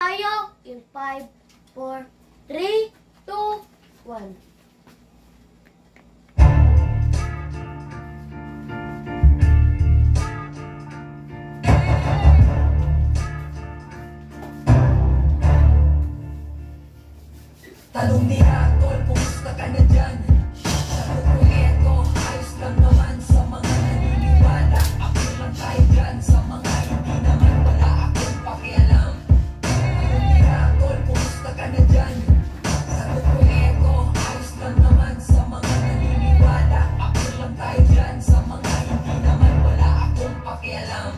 tayo in 5, 4, 3, 2, 1. Talong ni Atol, kumusta ka na dyan? Sagot ko eto, ayos lang naman sa mga naniniwala. Ako lang tayo dyan, sa mga hindi naman wala akong pakialam. Talong ni Atol, kumusta ka na dyan? Sagot ko eto, ayos lang naman sa mga naniniwala. Ako lang tayo dyan, sa mga hindi naman wala akong pakialam.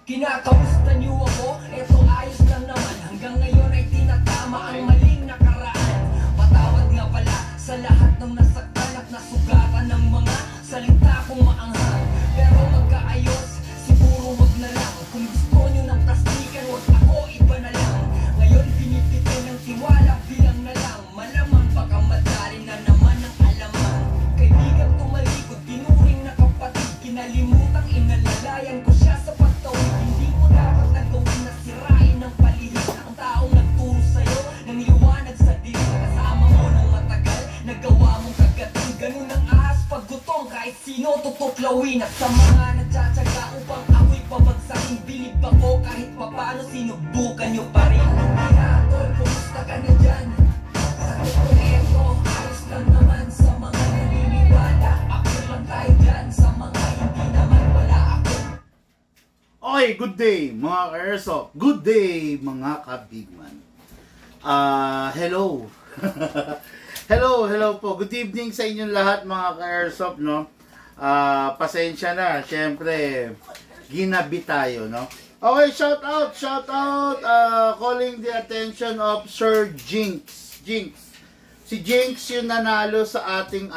Kinakamusta niyo ako? Eto ayos lang naman. Hanggang ngayon ay tinatama ang maling nakaraan. Patawad nga pala sa lahat ng nasaktan at nasugatan ng mga salita kong maanghang. Pero magkaayos, siguro wag na lang. Kung gusto nyo ng plastikan, wag ako, iba na lang. Ngayon binibitin ng tiwala, bilang na lang. Malamang baka madali na naman ang alaman. Kaibigan tumalikod, tinuring na kapatid. Kinalimutang inalalayan ko siya sa pagtawid. Hindi mo dapat nagawin na sirain ng palihig. Ang taong nagturo sa'yo ng liwanag sa dilim. Kasama mo ng matagal, nagawa mong kagating. Ganun ang ahas pag gutom, kahit sino tutuklawin. At sa mga nagtsatsaga upang ako'y pabagsakin, bilib ako kahit papano, sinubukan nyo pa rin. Atol, kumusta ka na dyan? Sagot ko eto, ayos lang naman sa mga naniniwala. Ako lang tayo dyan, sa mga hindi naman wala ako. Okay, good day mga ka-airsoft. Good day mga ka-bigman. Hello. hello po. Good evening sa inyong lahat mga ka-airsoft, no? Pasensya na, syempre ginabi tayo, no? Okay, shout out, calling the attention of Sir Jinx. Si Jinx yung nanalo sa ating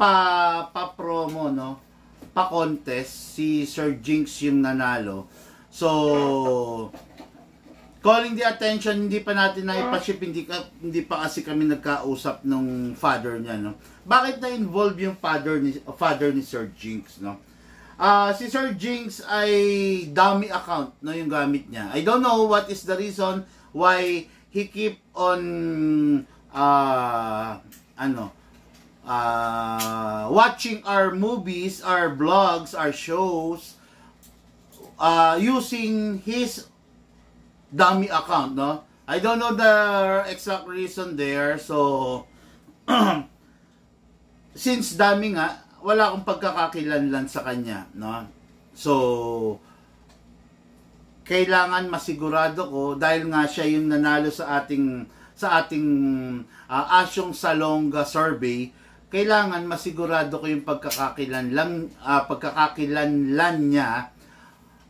pa-promo, no? Pa-contest. Si Sir Jinx yung nanalo. So, calling the attention, hindi pa natin na-ipaship, hindi pa kasi kami nagkausap nung father niya, no? Bakit na-involve yung father ni Sir Jinx, no? Si Sir Jinx ay dummy account, no, yung gamit niya. I don't know what is the reason why he keep on watching our movies, our vlogs, our shows using his dummy account, no? I don't know the exact reason there. So since dummy nga, wala akong pagkakakilanlan sa kanya, no? So kailangan masigurado ko, dahil nga siya yung nanalo sa ating Asyong Salonga survey, kailangan masigurado ko yung pagkakakilanlan niya.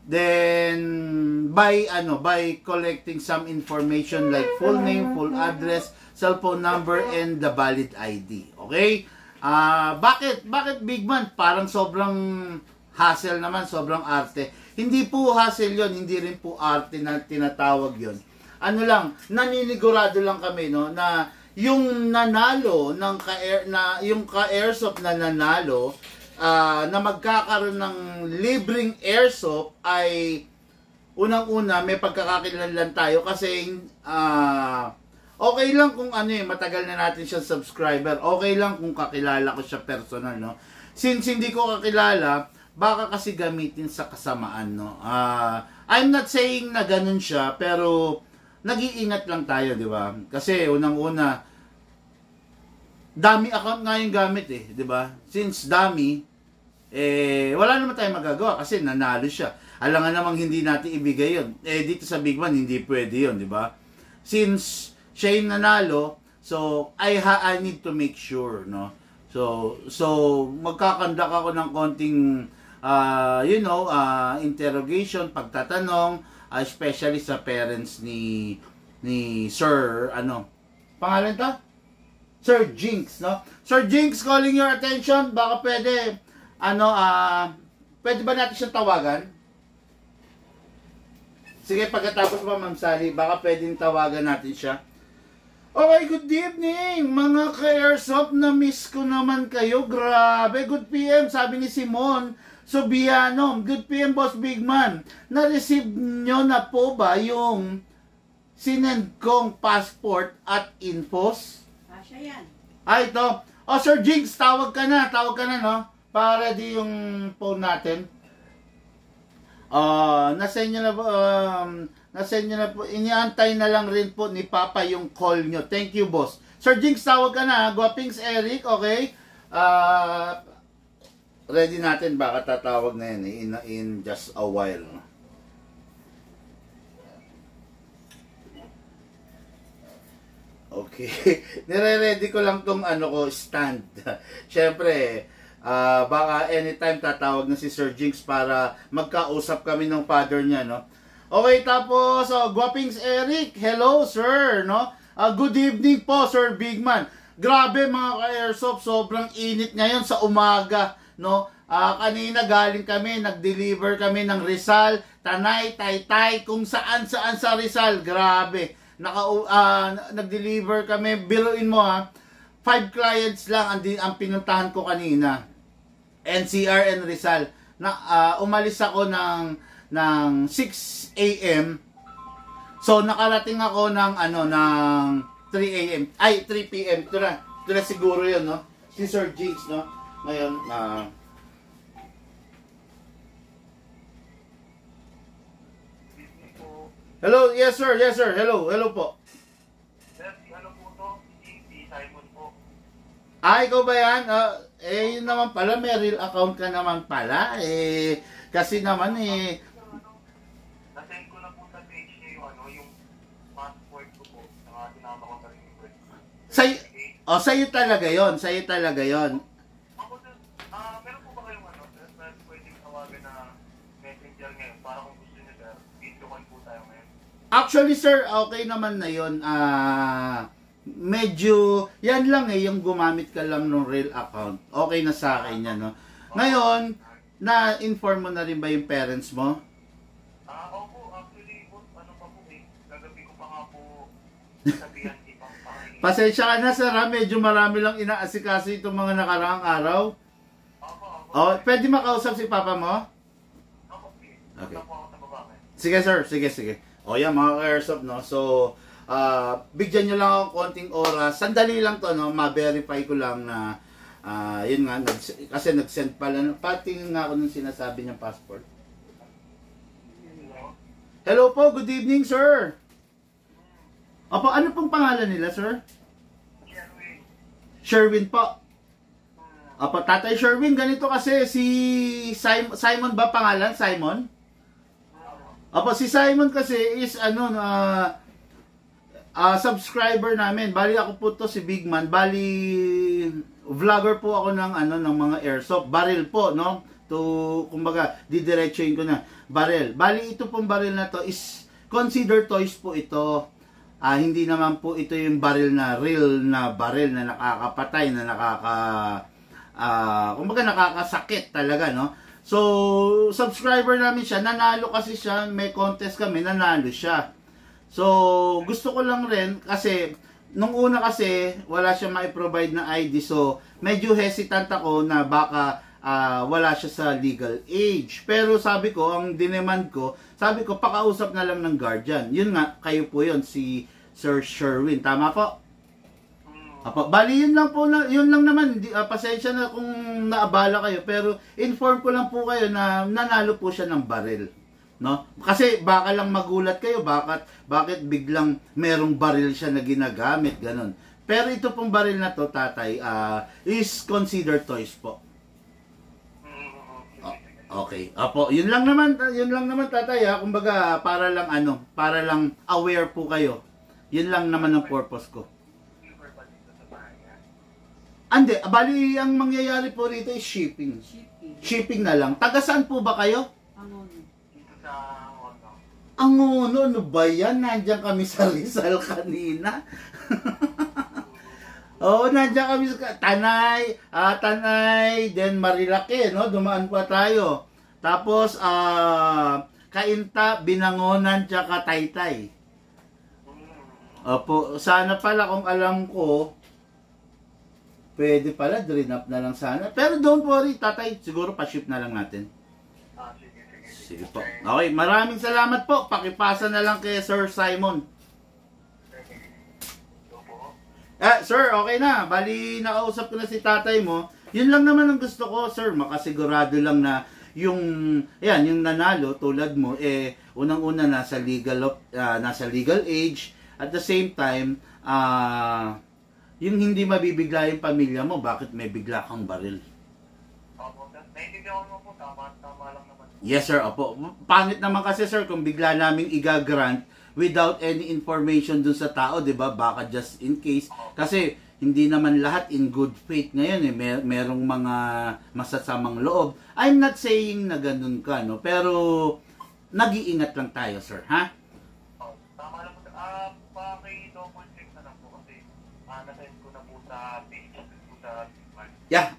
Then by collecting some information like full name, full address, cellphone number, and the valid ID. Okay? Bakit Bigman? Parang sobrang hassle naman, sobrang arte. Hindi po hassle yon, hindi rin po arte na tinatawag yon. Ano lang, naninigurado lang kami, no, na yung nanalo ng yung ka-airsoft na nanalo, na magkakaroon ng libreng airsoft ay unang-una may pagkakakilanlan tayo kasi okay lang kung matagal na natin siya subscriber. Okay lang kung kakilala ko siya personal, no. Since hindi ko kakilala, baka kasi gamitin sa kasamaan, no. I'm not saying na ganun siya, pero nag-iingat lang tayo, di ba? Kasi unang-una, dummy account nga yung gamit, di ba? Since dummy, wala naman tayong magagawa kasi nanalo siya. Alangan namang hindi natin ibigay yun. Dito sa Bigman, hindi pwede yun, di ba? Since siya yung nanalo, so I need to make sure, no? So magkakandak ako ng konting interrogation, pagtatanong, especially sa parents ni Sir pangalan ta? Sir Jinx, no? Sir Jinx, calling your attention, baka pwede pwede ba natin siyang tawagan? Sige, pagkatapos pa Ma'am Sally, baka pwedeng tawagan natin siya. Okay, good evening mga ka-airsoft, na miss ko naman kayo, grabe. Good PM, sabi ni Simon, Subiano, good PM Boss Bigman. Na-receive nyo na po ba yung sinend kong passport at infos? Siya yan. Ito. Oh, Sir Jigs, tawag ka na, no? Para ready yung phone natin. Nasend nyo na po, iniantay na lang rin po ni Papa yung call nyo. Thank you, boss. Sir Jigs, tawag ka na, Guapings Eric, okay? Ready natin, baka tatawag na yan in just a while. Okay. Nire-ready ko lang tong stand. Siyempre, baka anytime tatawag na si Sir Jinx para magkausap kami ng father niya, no? Okay, tapos, Guapings Eric, hello, sir, no? Good evening po, Sir Bigman. Grabe mga ka-airsoft, sobrang init ngayon sa umaga, no? Kanina galing kami, nag-deliver kami ng Rizal, Tanay, Taytay, kung saan sa Rizal. Grabe. Nag-deliver kami, biruin mo 5 clients lang ang pinuntahan ko kanina. NCR and Rizal. Umalis ako ng 6 a.m. So nakarating ako ng 3 a.m. Ay 3 p.m. Ito na siguro 'yon, no? Si Sir Jigs, no? Ngayon Hello, yes sir. Hello po. Sir, ano po to? Si Simon po. Ikaw ba yan? Yun naman pala, may real account ka naman pala. Kasi naman Nasend ko na po sa page niyo yung passport ko po. Tinama ko na rin yung birth. Sa'yo talaga yon. Ako sir, meron po ba kayong sir, pwedeng tawagan na messenger ngayon para kung gusto niyo sir, video call po tayo ngayon. Actually sir, okay naman na yun. Medyo, yan lang yung gumamit ka lang ng real account. Okay na sa akin yan, no? Ngayon, na-inform mo na rin ba yung parents mo? Opo, actually, pa po gagabi ko pa nga po sabihan ipang pangingin. Pasensya ka na sir, medyo marami lang inaasikaso itong mga nakaraang araw. Opo. Pwede makausap si papa mo? Opo, Okay. Punta po ako sa baba ngayon. Sige sir, sige. O yan mga ka-airsoft, no? So, bigyan nyo lang ako konting oras. Sandali lang to, no? Ma-verify ko lang na, yun nga, kasi nag-send pala. Patingin nga ako nung sinasabi niyang passport. Hello po, good evening sir. Opo, ano pong pangalan nila sir? Sherwin po. Opo, Tatay Sherwin, ganito kasi si Simon ba pangalan? Simon? Opo, si Simon kasi is subscriber namin. Bali ako po to si Bigman. Bali vlogger po ako ng ng mga airsoft. Barrel po, no? Kumbaga, didiretsuhin ko na. Barrel. Bali ito pong barrel na to is consider toys po ito. Hindi naman po ito yung barrel na real na barrel na nakakapatay, na kumbaga nakakasakit talaga, no? So, subscriber namin siya, nanalo kasi siya, may contest kami, nanalo siya. So, gusto ko lang rin, kasi, nung una kasi, wala siya mai-provide na ID, so, medyo hesitant ako na baka wala siya sa legal age. Pero sabi ko, ang dinemand ko, sabi ko, pakausap na lang ng guardian. Yun nga, kayo po yun, si Sir Sherwin. Tama po? Apo, bali yun lang po yun lang naman, pasensya na kung naabala kayo, pero inform ko lang po kayo na nanalo po siya ng baril, no? Kasi baka lang magulat kayo, bakit biglang merong baril siya na ginagamit, ganun. Pero ito pong baril na to, tatay, is considered toys po. Okay. Apo, yun lang naman tatay, kumbaga para lang aware po kayo. Yun lang naman ang purpose ko. Ande, bali ang mangyayari po rito is shipping. Shipping na lang. Taga saan po ba kayo? Dito sa Angono, ano ba yan? Nandiyan kami sa Rizal kanina. Oo, nandiyan kami sa Tanay, then Marilake, no? Dumaan pa tayo. Tapos, Kainta, Binangonan, tsaka Taytay. Opo, sana pala kung alam ko, pwede pala, drain up na lang sana. Pero don't worry, tatay, siguro pa-ship na lang natin. Sige. Sige po. Okay, maraming salamat po. Pakipasa na lang kay Sir Simon. Opo. Sir, okay na. Bali, nakausap ko na si tatay mo. Yun lang naman ang gusto ko, sir. Makasigurado lang na yung nanalo tulad mo, unang-una nasa legal age. At the same time, yung hindi mabibigla yung pamilya mo, bakit may bigla kang baril? Opo, sir. Naiintindihan ko po. Tama lang naman. Yes, sir. Opo. Pangit naman kasi, sir, kung bigla naming igagrant without any information dun sa tao, di ba? Baka just in case. Kasi hindi naman lahat in good faith ngayon. Merong mga masasamang loob. I'm not saying na ganun ka, no? Pero nag-iingat lang tayo, sir, ha? Tama lang po. Paki-double check na lang po kasi nasend ko na po sa page po sa Discord. Yeah,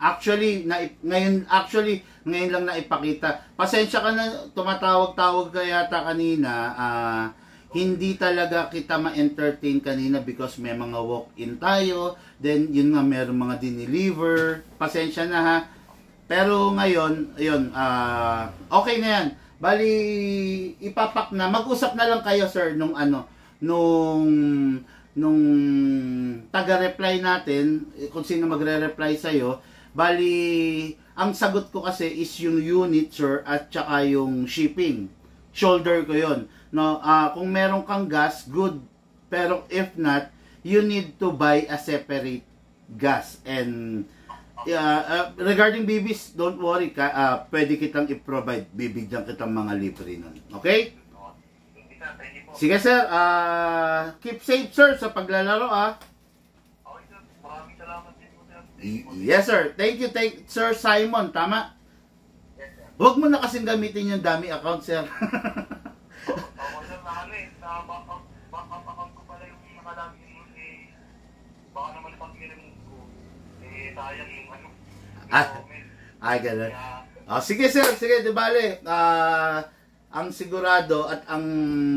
ngayon lang naipakita. Pasensya ka na, tumatawag-tawag ka yata kanina. Hindi talaga kita ma-entertain kanina because may mga walk-in tayo. Then, yun nga, meron mga dineliver. Pasensya na, ha. Pero ngayon, ayun, okay na yan. Bali, ipapak na. Mag-usap na lang kayo, sir, nung taga-reply natin, kung sino magre-reply sa'yo. Bali, ang sagot ko kasi is yung unit, sir, at saka yung shipping. Shoulder ko yon. No, kung meron kang gas, good. Pero if not, you need to buy a separate gas. And regarding BBs, don't worry, pwede kitang i-provide. Bibigyan kitang mga libre nun. Okay? Sige, sir. Keep safe, sir, sa paglalaro, Okay, sir. Maraming salamat din po, sir. Yes, sir. Thank you, Sir Simon. Tama? Yes, sir. Huwag mo na kasing gamitin yung dami account, sir. Ako, sir, sa back account ko pala yung nakalagin mo, baka naman ipag-irim ko, sayang yung comment. Ay, ganun. Sige, sir. Sige, di bale. Ang sigurado at ang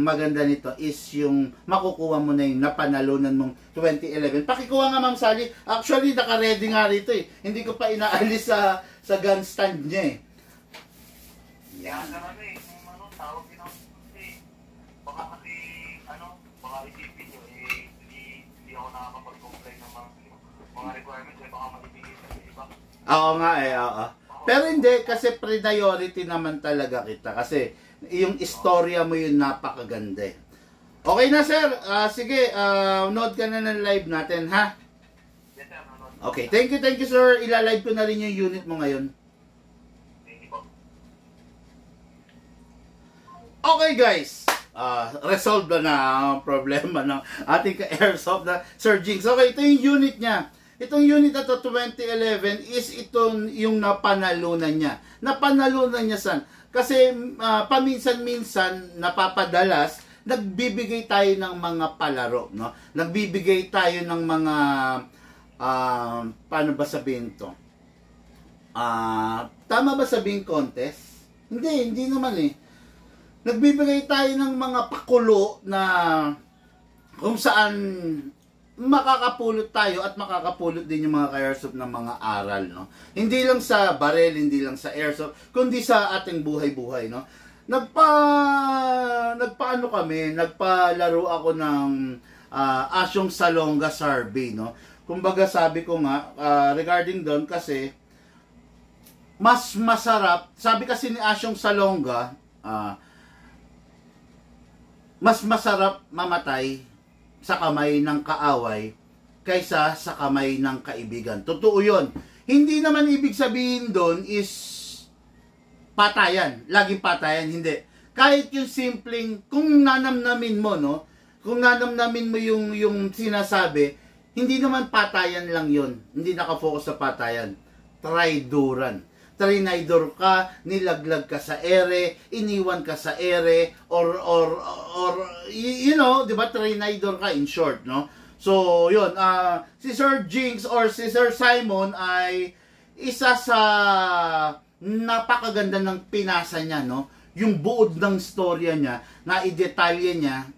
maganda nito is yung makukuha mo na yung napanalunan mong 2011. Pakikuha nga, Ma'am Sally. Actually, naka-ready nga rito eh. Hindi ko pa inaalis sa gun stand niya eh. Yan. Kung tawag din ako baka kasi, baka isipin nyo, hindi ako nakakapag-comply ng mga requirements, baka maibigay sa iba. Oo nga oo. Pero hindi, kasi priority naman talaga kita. Kasi yung istorya mo yun napakaganda eh. Okay na, sir. Sige, nood ka na ng live natin, ha? Yes, sir. Okay, thank you, sir. Ilalive ko na rin yung unit mo ngayon. Thank you po. Okay, guys. Resolve na ang problema ng ating ka-airsoft na Sir Jinx. Okay, ito yung unit niya. Itong unit na to 2011 is itong yung napanalunan niya. Napanalunan niya saan? Kasi paminsan-minsan napapadalas nagbibigay tayo ng mga palaro, no? Nagbibigay tayo ng mga paano ba sabihin to? Tama ba sabihin contest? Hindi naman eh. Nagbibigay tayo ng mga pakulo na kung saan makakapulot tayo at makakapulot din yung mga ka-airsoft ng mga aral, no? Hindi lang sa barel, hindi lang sa airsoft, kundi sa ating buhay-buhay, no? Nagpaano kami, nagpalaro ako ng Asyong Salonga survey, no? Kumbaga sabi ko nga, regarding doon kasi, mas masarap, sabi kasi ni Asyong Salonga, mas masarap mamatay sa kamay ng kaaway kaysa sa kamay ng kaibigan. Totoo yun. Hindi naman ibig sabihin doon is patayan. Laging patayan, hindi. Kahit yung simpleng, kung nanamnamin mo, no? Kung nanamnamin mo yung sinasabi, hindi naman patayan lang yun. Hindi nakafocus sa patayan. Traidoran. Trinidor ka, nilaglag ka sa ere, iniwan ka sa ere, or you know, di ba, trinidor ka in short, no? So, yun, si Sir Jinx or si Sir Simon ay isa sa napakaganda ng pinasa niya, no? Yung buod ng storya niya, na-idetalye niya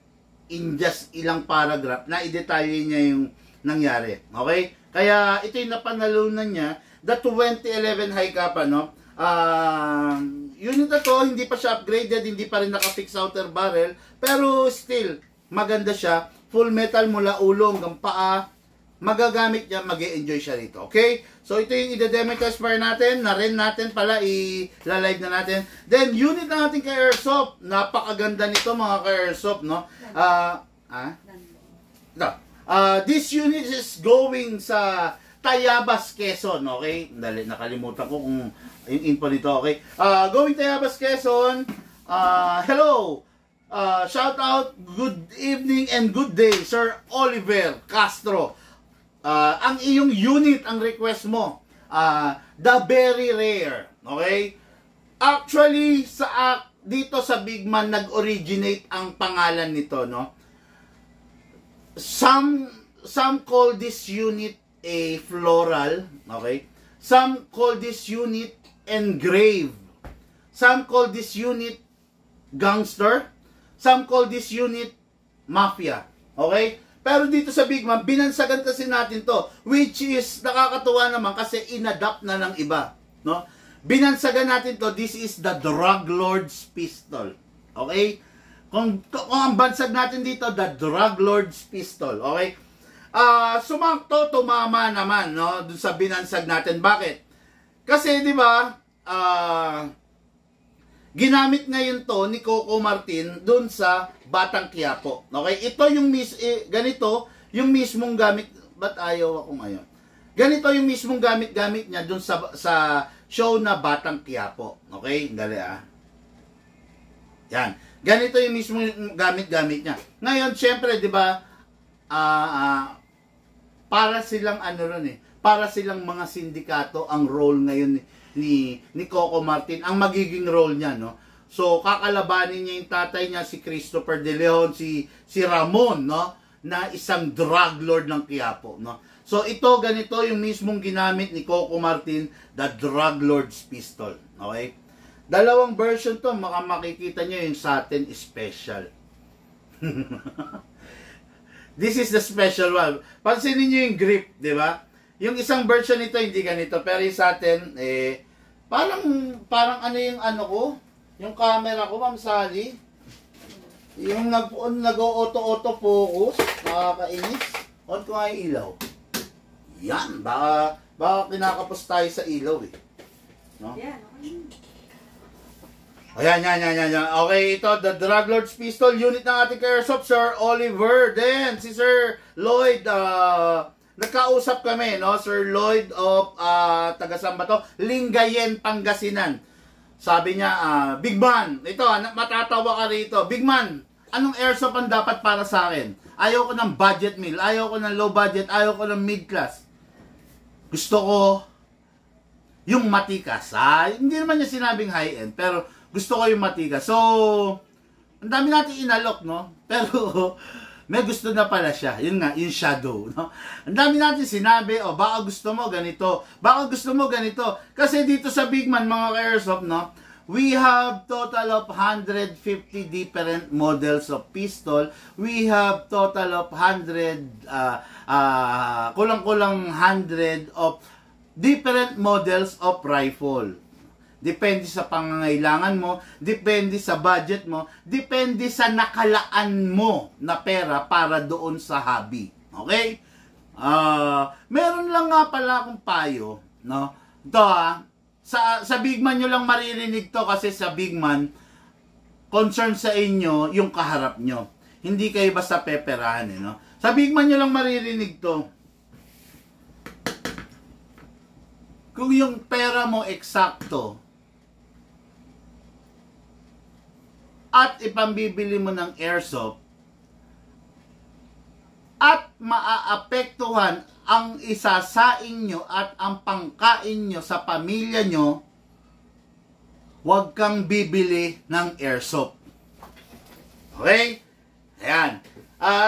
in just ilang paragraph, na-idetalye niya yung nangyari, okay? Kaya ito yung napanalunan niya, the 2011 High Kappa, no? unit na to, hindi pa siya upgraded, hindi pa rin naka-fix outer barrel, pero still, maganda siya. Full metal mula ulo hanggang paa. Magagamit niya, mag-e-enjoy siya rito. Okay? So, ito yung ide-demo test fire natin. Na-ren natin pala, i-live na natin. Then, unit na natin kay Airsoft. Napakaganda nito mga kay Airsoft, no? This unit is going sa Tayabas, Quezon, okay? Dali, nakalimutan ko kung yung info nito, okay? Going Tayabas, Quezon. Hello! Shout out, good evening and good day, Sir Oliver Castro. Ang iyong unit, ang request mo, the very rare, okay? Actually, dito sa Big Man, nag-originate ang pangalan nito, no? Some call this unit a floral, okay? Some call this unit engrave. Some call this unit gangster. Some call this unit mafia, okay? Pero dito sa Big Man, binansagan kasi natin to, which is nakakatuwa naman kasi inadapt na ng iba, no? Binansagan natin to, this is the Drug Lord's pistol, okay? Kung ang bansag natin dito, the Drug Lord's pistol, okay? Sumakto, tumama naman, no, dun sa binansag natin. Bakit? Kasi, di ba, ginamit ngayon to ni Coco Martin dun sa Batang Quiapo. Okay? Ito yung ganito, yung mismong gamit, ba't ayaw ako ngayon? Ganito yung mismong gamit niya dun sa show na Batang Quiapo. Okay? Dali Yan. Ganito yung mismong gamit niya. Ngayon, syempre, di ba, para silang para silang mga sindikato ang role ngayon ni Coco Martin, ang magiging role niya, no? So, kakalabanin niya yung tatay niya, si Christopher De Leon, si Ramon, no? Na isang drug lord ng Quiapo, no? So, ito, ganito yung mismong ginamit ni Coco Martin, the Drug Lord's pistol, okay? Dalawang version to, makikita niyo yung sa atin special. This is the special one. Pansinin niyo yung grip, di ba? Yung isang version nito hindi ganito, pero yung sa atin parang ano yung ko, yung camera ko, Ma'am Sally. Yung nag-auto focus, nakakainis. On ko nga yung ilaw. Yan, baka kinakapos tayo sa ilaw eh. No? Ayan. Okay, ito, the Drug Lord's pistol, unit ng ating Airsoft, Sir Oliver. Then, si Sir Lloyd, nagkausap kami, no? Sir Lloyd of, taga-saan ba to? Lingayen, Pangasinan. Sabi niya, Big Man, ito, matatawa ka rito. Big Man, anong Airsoft ang dapat para sa akin? Ayaw ko ng budget meal, ayaw ko ng low budget, ayaw ko ng mid-class. Gusto ko yung matikas. Hindi naman niya sinabing high-end, pero gusto ko yung matigas. So, ang dami natin inalok, no? Pero, may gusto na pala siya. Yun nga, yung shadow, no? Ang dami natin sinabi, baka gusto mo ganito. Baka gusto mo ganito. Kasi dito sa Big Man, mga ka-Airsoft, no? We have total of 150 different models of pistol. We have total of 100, kulang-kulang 100 of different models of rifle. Depende sa pangangailangan mo, depende sa budget mo, depende sa nakalaan mo na pera para doon sa hobby. Okay? Meron lang nga pala akong payo, no? Ito sa Big Man nyo lang maririnig to kasi sa Big Man, concern sa inyo yung kaharap nyo. Hindi kayo basta peperahan, no? Sa Big Man nyo lang maririnig to. Kung yung pera mo eksakto, at ipambibili mo ng Airsoft, at maaapektuhan ang isasaing nyo at ang pangkain nyo sa pamilya nyo, huwag kang bibili ng Airsoft. Okay? Ayan.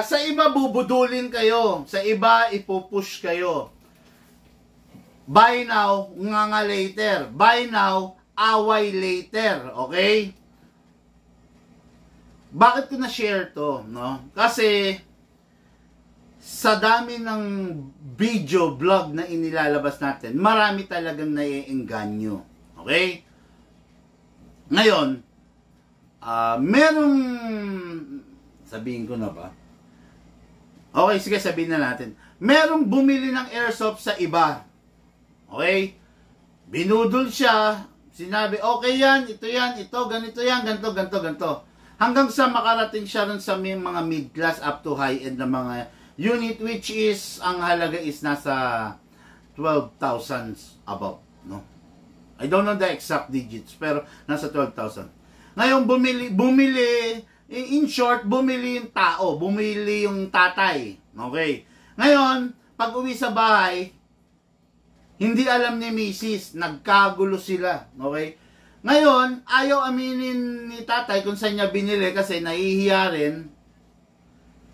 Sa iba bubudulin kayo, sa iba ipupush kayo. Buy now, nganga later. Buy now, away later. Okay? Bakit ko na-share to, no? Kasi sa dami ng video, vlog na inilalabas natin, marami talagang naiengganyo. Okay? Ngayon, merong, sabihin ko na ba? Okay, sige, sabihin na natin. Merong bumili ng airsoft sa iba. Okay? Binudol siya, sinabi, okay yan, ito, ganito yan, ganito. Hanggang sa makarating siya rin sa mga mid-class up to high-end na mga unit, which is, ang halaga is nasa 12,000 above, no? I don't know the exact digits, pero nasa 12,000. Ngayon, bumili, in short, bumili yung tao, bumili yung tatay. Okay? Ngayon, pag uwi sa bahay, hindi alam ni Mrs., nagkagulo sila. Okay? Ngayon, ayaw aminin ni tatay kung saan niya binili kasi nahihiya rin.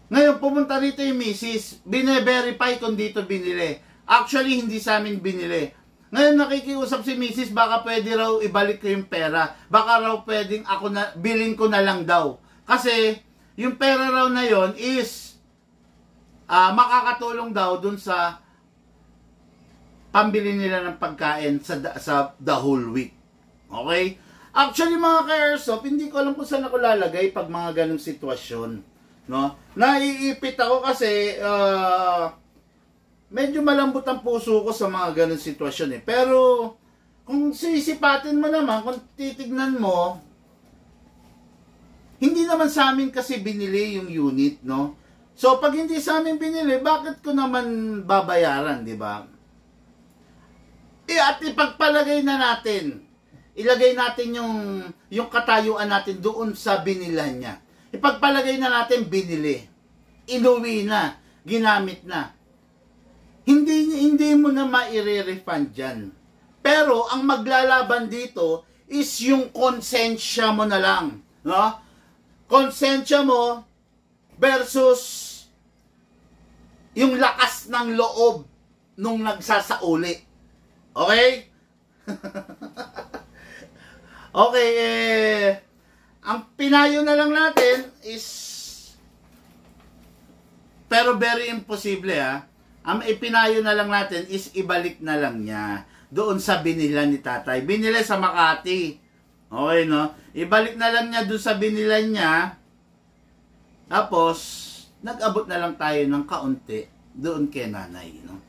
Ngayon, pumunta rito yung Mrs., bine-verify kung dito binili. Actually, hindi sa amin binili. Ngayon nakikiusap si Mrs. baka pwede raw ibalik ko yung pera. Baka raw pwedeng bilhin ko na lang daw. Kasi yung pera raw na yon is makakatulong daw dun sa pambili nila ng pagkain sa the whole week. Okay? Actually mga ka-airsoft, hindi ko alam kung saan ako lalagay pag mga ganong sitwasyon. No? Naiipit ako kasi medyo malambot ang puso ko sa mga ganong sitwasyon eh. Pero, kung sisipatin mo naman, kung titignan mo, hindi naman sa amin kasi binili yung unit, no? So, pag hindi sa amin binili, bakit ko naman babayaran, di ba? At ipagpalagay na natin, ilagay natin yung katayuan natin doon sa binilan niya. Ipagpalagay na natin binili, inuwi na, ginamit na. Hindi mo na maire-refund dyan. Pero, ang maglalaban dito is yung konsensya mo na lang. No? Konsensya mo versus yung lakas ng loob nung nagsasauli. Okay? Okay, ang pinayo na lang natin is, pero very imposible ang ipinayo na lang natin is ibalik na lang niya doon sa binila ni tatay. Binili sa Makati. Okay, no? Ibalik na lang niya doon sa binilan niya. Tapos, nag-abot na lang tayo ng kaunti doon kay nanay, no?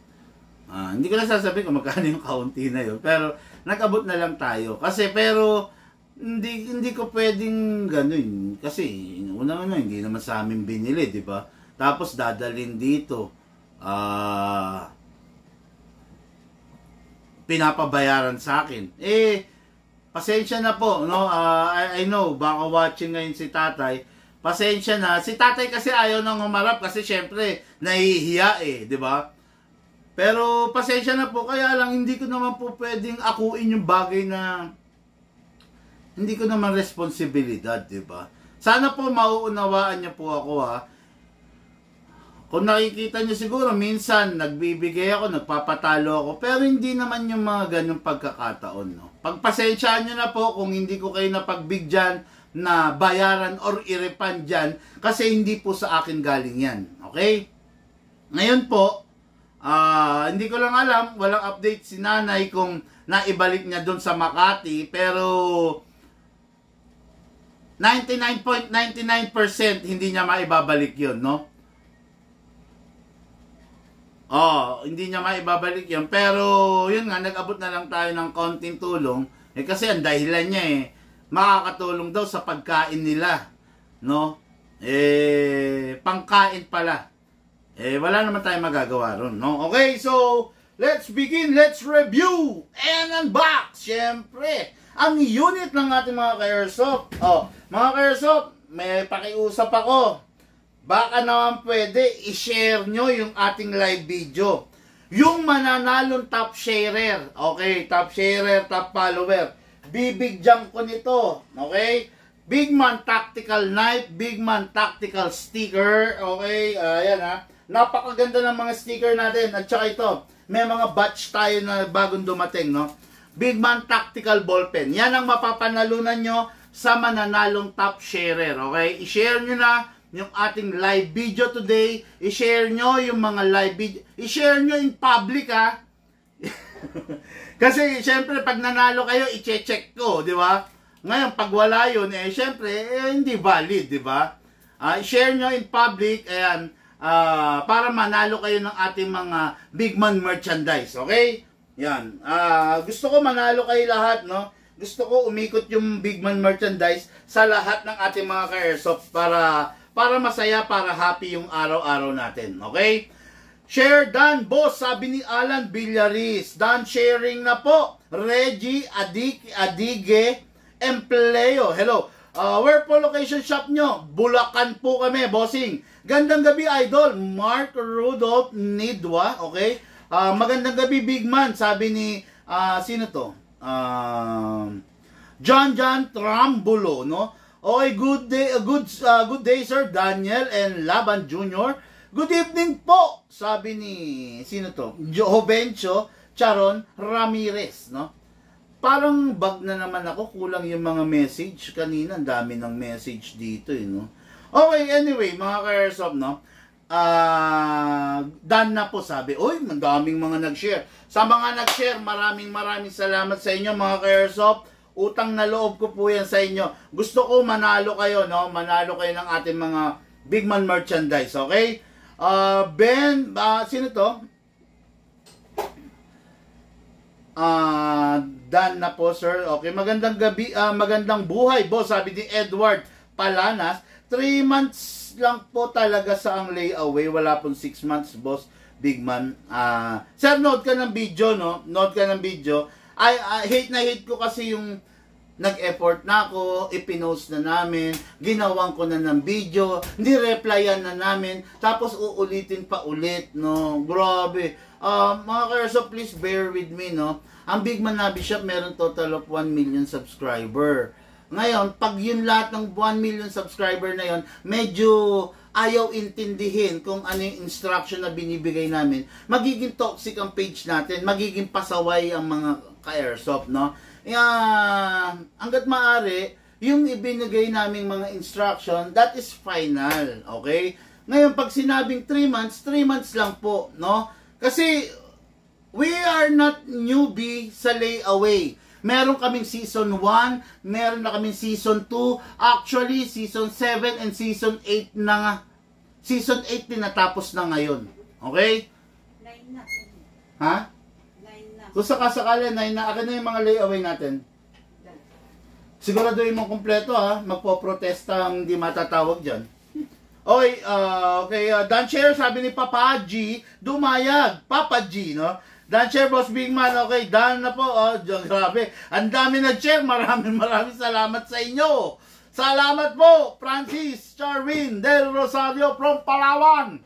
Hindi ko na sasabihin kung magkano yung kaunti na yun. Pero, nag-abot na lang tayo. Kasi, pero, hindi ko pwedeng ganun. Kasi, una-una, hindi naman sa amin binili, di ba? Tapos, dadalhin dito. Pinapabayaran sa akin. Pasensya na po, no? I know, baka watching ngayon si tatay. Pasensya na. Si tatay kasi ayaw nang humarap kasi syempre, nahihiya di ba? Pero pasensya na po, kaya lang hindi ko naman po pwedeng akuin yung bagay na hindi ko naman responsibilidad, di ba? Sana po mauunawaan niyo po ako Kung nakikita niyo siguro, minsan nagbibigay ako, nagpapatalo ako, pero hindi naman yung mga ganyung pagkakataon, no? Pagpasensyaan niyo na po kung hindi ko kayo napagbigyan na bayaran or i-refund dyan, kasi hindi po sa akin galing yan, okay? Ngayon po, hindi ko lang alam, walang update si nanay kung naibalik niya doon sa Makati, pero 99.99% hindi niya maibabalik yun, no? Hindi niya maibabalik yun. Pero, yun nga, nag-abot na lang tayo ng konting tulong. Kasi ang dahilan niya makakatulong daw sa pagkain nila. No? Pangkain pala. Wala naman tayong magagawa ron. No? Okay, so, let's begin. Let's review and unbox. Siyempre, ang unit ng ating mga ka-airsoft. Mga ka-airsoft, may pakiusap ako. Baka naman pwede i-share nyo yung ating live video. Yung mananalong top sharer. Okay, top sharer, top follower. Bibigyan ko nito. Okay? Big Man Tactical Knife, Big Man Tactical Sticker. Okay, ayan Napakaganda ng mga sticker natin. At saka ito, may mga batch tayo na bagong dumating, no? Big Man Tactical Ballpen. Yan ang mapapanalunan nyo sa mananalong top sharer. Okay? I-share nyo na yung ating live video today. I-share nyo yung mga live video. I-share nyo in public, Kasi, syempre, pag nanalo kayo, i-check ko, di ba? Ngayon, pag wala yun, syempre, hindi valid, di ba? Share nyo in public, ayan, para manalo kayo ng ating mga Big Man merchandise, okay? Yan. Gusto ko manalo kayo lahat, no? Gusto ko umikot yung Big Man merchandise sa lahat ng ating mga ka-airsoft para masaya, para happy yung araw-araw natin, okay? Share done, boss, sabi ni Alan Villaris. Done sharing na po. Reggie Adige Empleo. Hello. Where po location shop nyo? Bulacan po kami, bossing. Gandang gabi, idol. Mark Rudolph Nidwa. Okay. Magandang gabi, Big Man. Sabi ni, sino to? John Trambulo, no? Okay, good day, Sir Daniel and Laban Jr. Good evening po, sabi ni, sino to? Jovencio Charon Ramirez, no? Parang bug na naman ako, kulang yung mga message. Kanina, ang dami ng message dito, no? Okay, anyway, mga ka-airsoft, no? Done na po, sabi. Uy, ang daming mga nag-share. Sa mga nag-share, maraming salamat sa inyo, mga ka-airsoft. Utang na loob ko po yan sa inyo. Gusto ko manalo kayo, no? Manalo kayo ng ating mga Big Man merchandise, okay? Ben, sino to? Done na po, sir. Okay, magandang gabi, magandang buhay, boss, sabi ni Edward Palanas. 3 months lang po talaga sa ang layaway, wala pong 6 months, boss, Big Man. Sir, note ka ng video, no? Note ka ng video. Hate ko kasi yung nag-effort na ako, ipinost na namin, ginawan ko na ng video, ni-replyan na namin, tapos uulitin pa ulit, no? Grabe. Mga ka-airsoft, please bear with me, no? Ang Big Man Nabi Shop meron total of 1 million subscriber. Ngayon, pag yun lahat ng 1 million subscriber na yon, medyo ayaw intindihin kung ano yung instruction na binibigay namin, magiging toxic ang page natin, magiging pasaway ang mga ka-airsoft, no? Hanggat maaari, yung ibinigay naming mga instruction, that is final, okay? Ngayon, pag sinabing 3 months lang po, no? Kasi, we are not newbie sa layaway. Meron kaming season 1, meron na kaming season 2, actually, season 7 and season 8 na nga. Season 8 din natapos na ngayon. Okay? 9 na. Ha? 9 na. Kung sakasakali, 9 na. Akin na yung mga layaway natin. Siguraduhin mo kompleto, ha? Magpo-protesta ang hindi matatawag dyan. Okay, Dan Share, sabi ni Papa G, dumayag. Papa G, no? Dan Share, Boss Big Man, okay, done na po. Grabe, ang dami nag-share. Maraming salamat sa inyo. Salamat po, Francis Charwin Del Rosario from Palawan.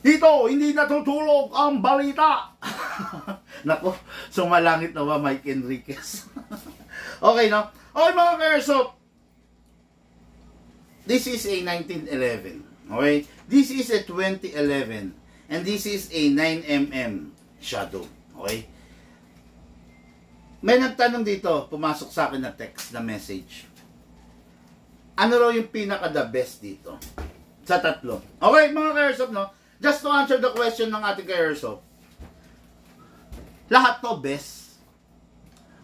Dito, hindi natutulog ang balita. Nako, sumalangit na ba Mike Enriquez? Okay, no? Okay, mga ka-airsoft. This is a 1911. Okay? This is a 2011. And this is a 9mm shadow. Okay? May nagtanong dito, pumasok sa akin na text, na message. Ano raw yung pinaka-the best dito? Sa tatlo. Okay, mga ka-airsoft, no? Just to answer the question ng ating ka-airsoft. Lahat to best.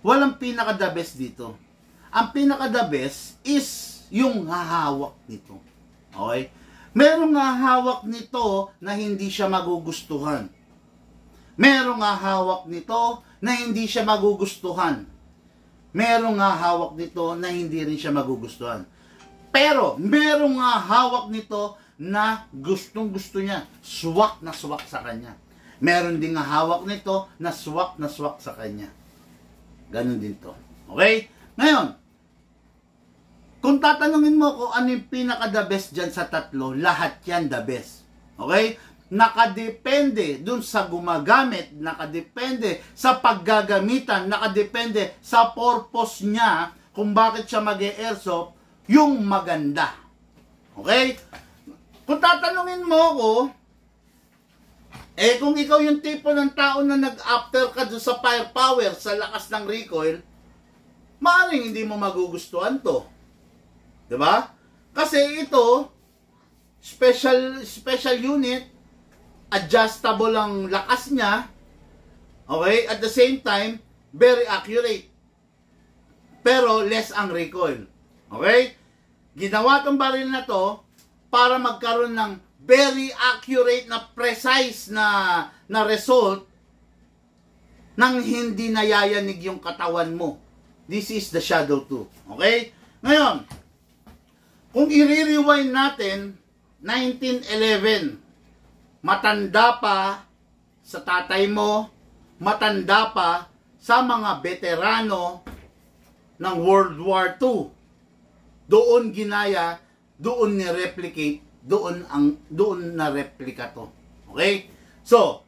Walang pinaka-the best dito. Ang pinaka-the best is yung hahawak nito. Okay? Merong hahawak nito na hindi siya magugustuhan. Merong hahawak nito na hindi siya magugustuhan. Merong hahawak nito na hindi rin siya magugustuhan. Pero, merong hahawak nito na gustong-gusto niya. Swak na swak sa kanya. Meron ding hahawak nito na swak sa kanya. Ganun din to. Okay? Ngayon, kung tatanungin mo kung ano yung pinaka-the best dyan sa tatlo, lahat yan the best. Okay? Nakadepende dun sa gumagamit, nakadepende sa paggagamitan, nakadepende sa purpose niya kung bakit siya mag-airsoft, yung maganda. Okay? Kung tatanungin mo ko, kung ikaw yung tipo ng tao na nag-after ka dun sa firepower, sa lakas ng recoil, maaaring hindi mo magugustuhan to. Diba? Kasi ito, special unit, adjustable ang lakas niya, okay? At the same time, very accurate. pero less ang recoil. Okay? Ginawa tong baril na to para magkaroon ng very accurate na precise na result nang hindi nayayanig yung katawan mo. This is the Shadow 2. Okay? Ngayon, kung i-rewind natin, 1911, matanda pa sa tatay mo, matanda pa sa mga veterano ng World War II. Doon ginaya, doon ni-replicate, doon na-replica to. Okay? So,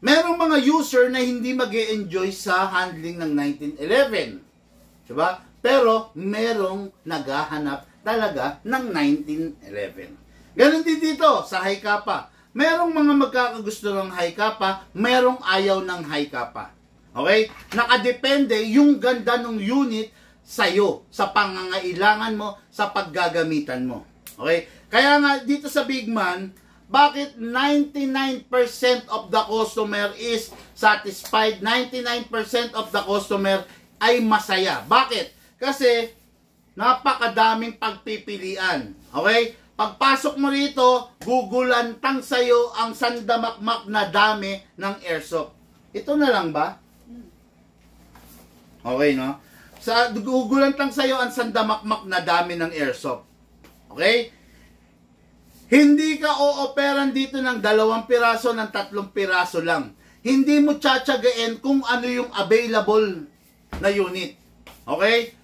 merong mga user na hindi mag-e-enjoy sa handling ng 1911. Diba? Pero, merong naghahanap talaga ng 1911. Ganon din dito sa high kappa. Merong mga magkakagusto ng high kappa, merong ayaw ng high kappa. Okay? Nakadepende yung ganda ng unit sa'yo, sa pangangailangan mo, sa paggagamitan mo. Okay? Kaya nga, dito sa Big Man, bakit 99% of the customer is satisfied, 99% of the customer ay masaya. Bakit? Kasi napakadaming pagpipilian. Okay? Pagpasok mo rito, gugulantang sa'yo ang sandamakmak na dami ng airsoft. Ito na lang ba? Okay, no? Gugulantang sa'yo ang sandamakmak na dami ng airsoft. Okay? Hindi ka ooperan dito ng 2 piraso, ng 3 piraso lang. Hindi mo tsatsagain kung ano yung available na unit. Okay?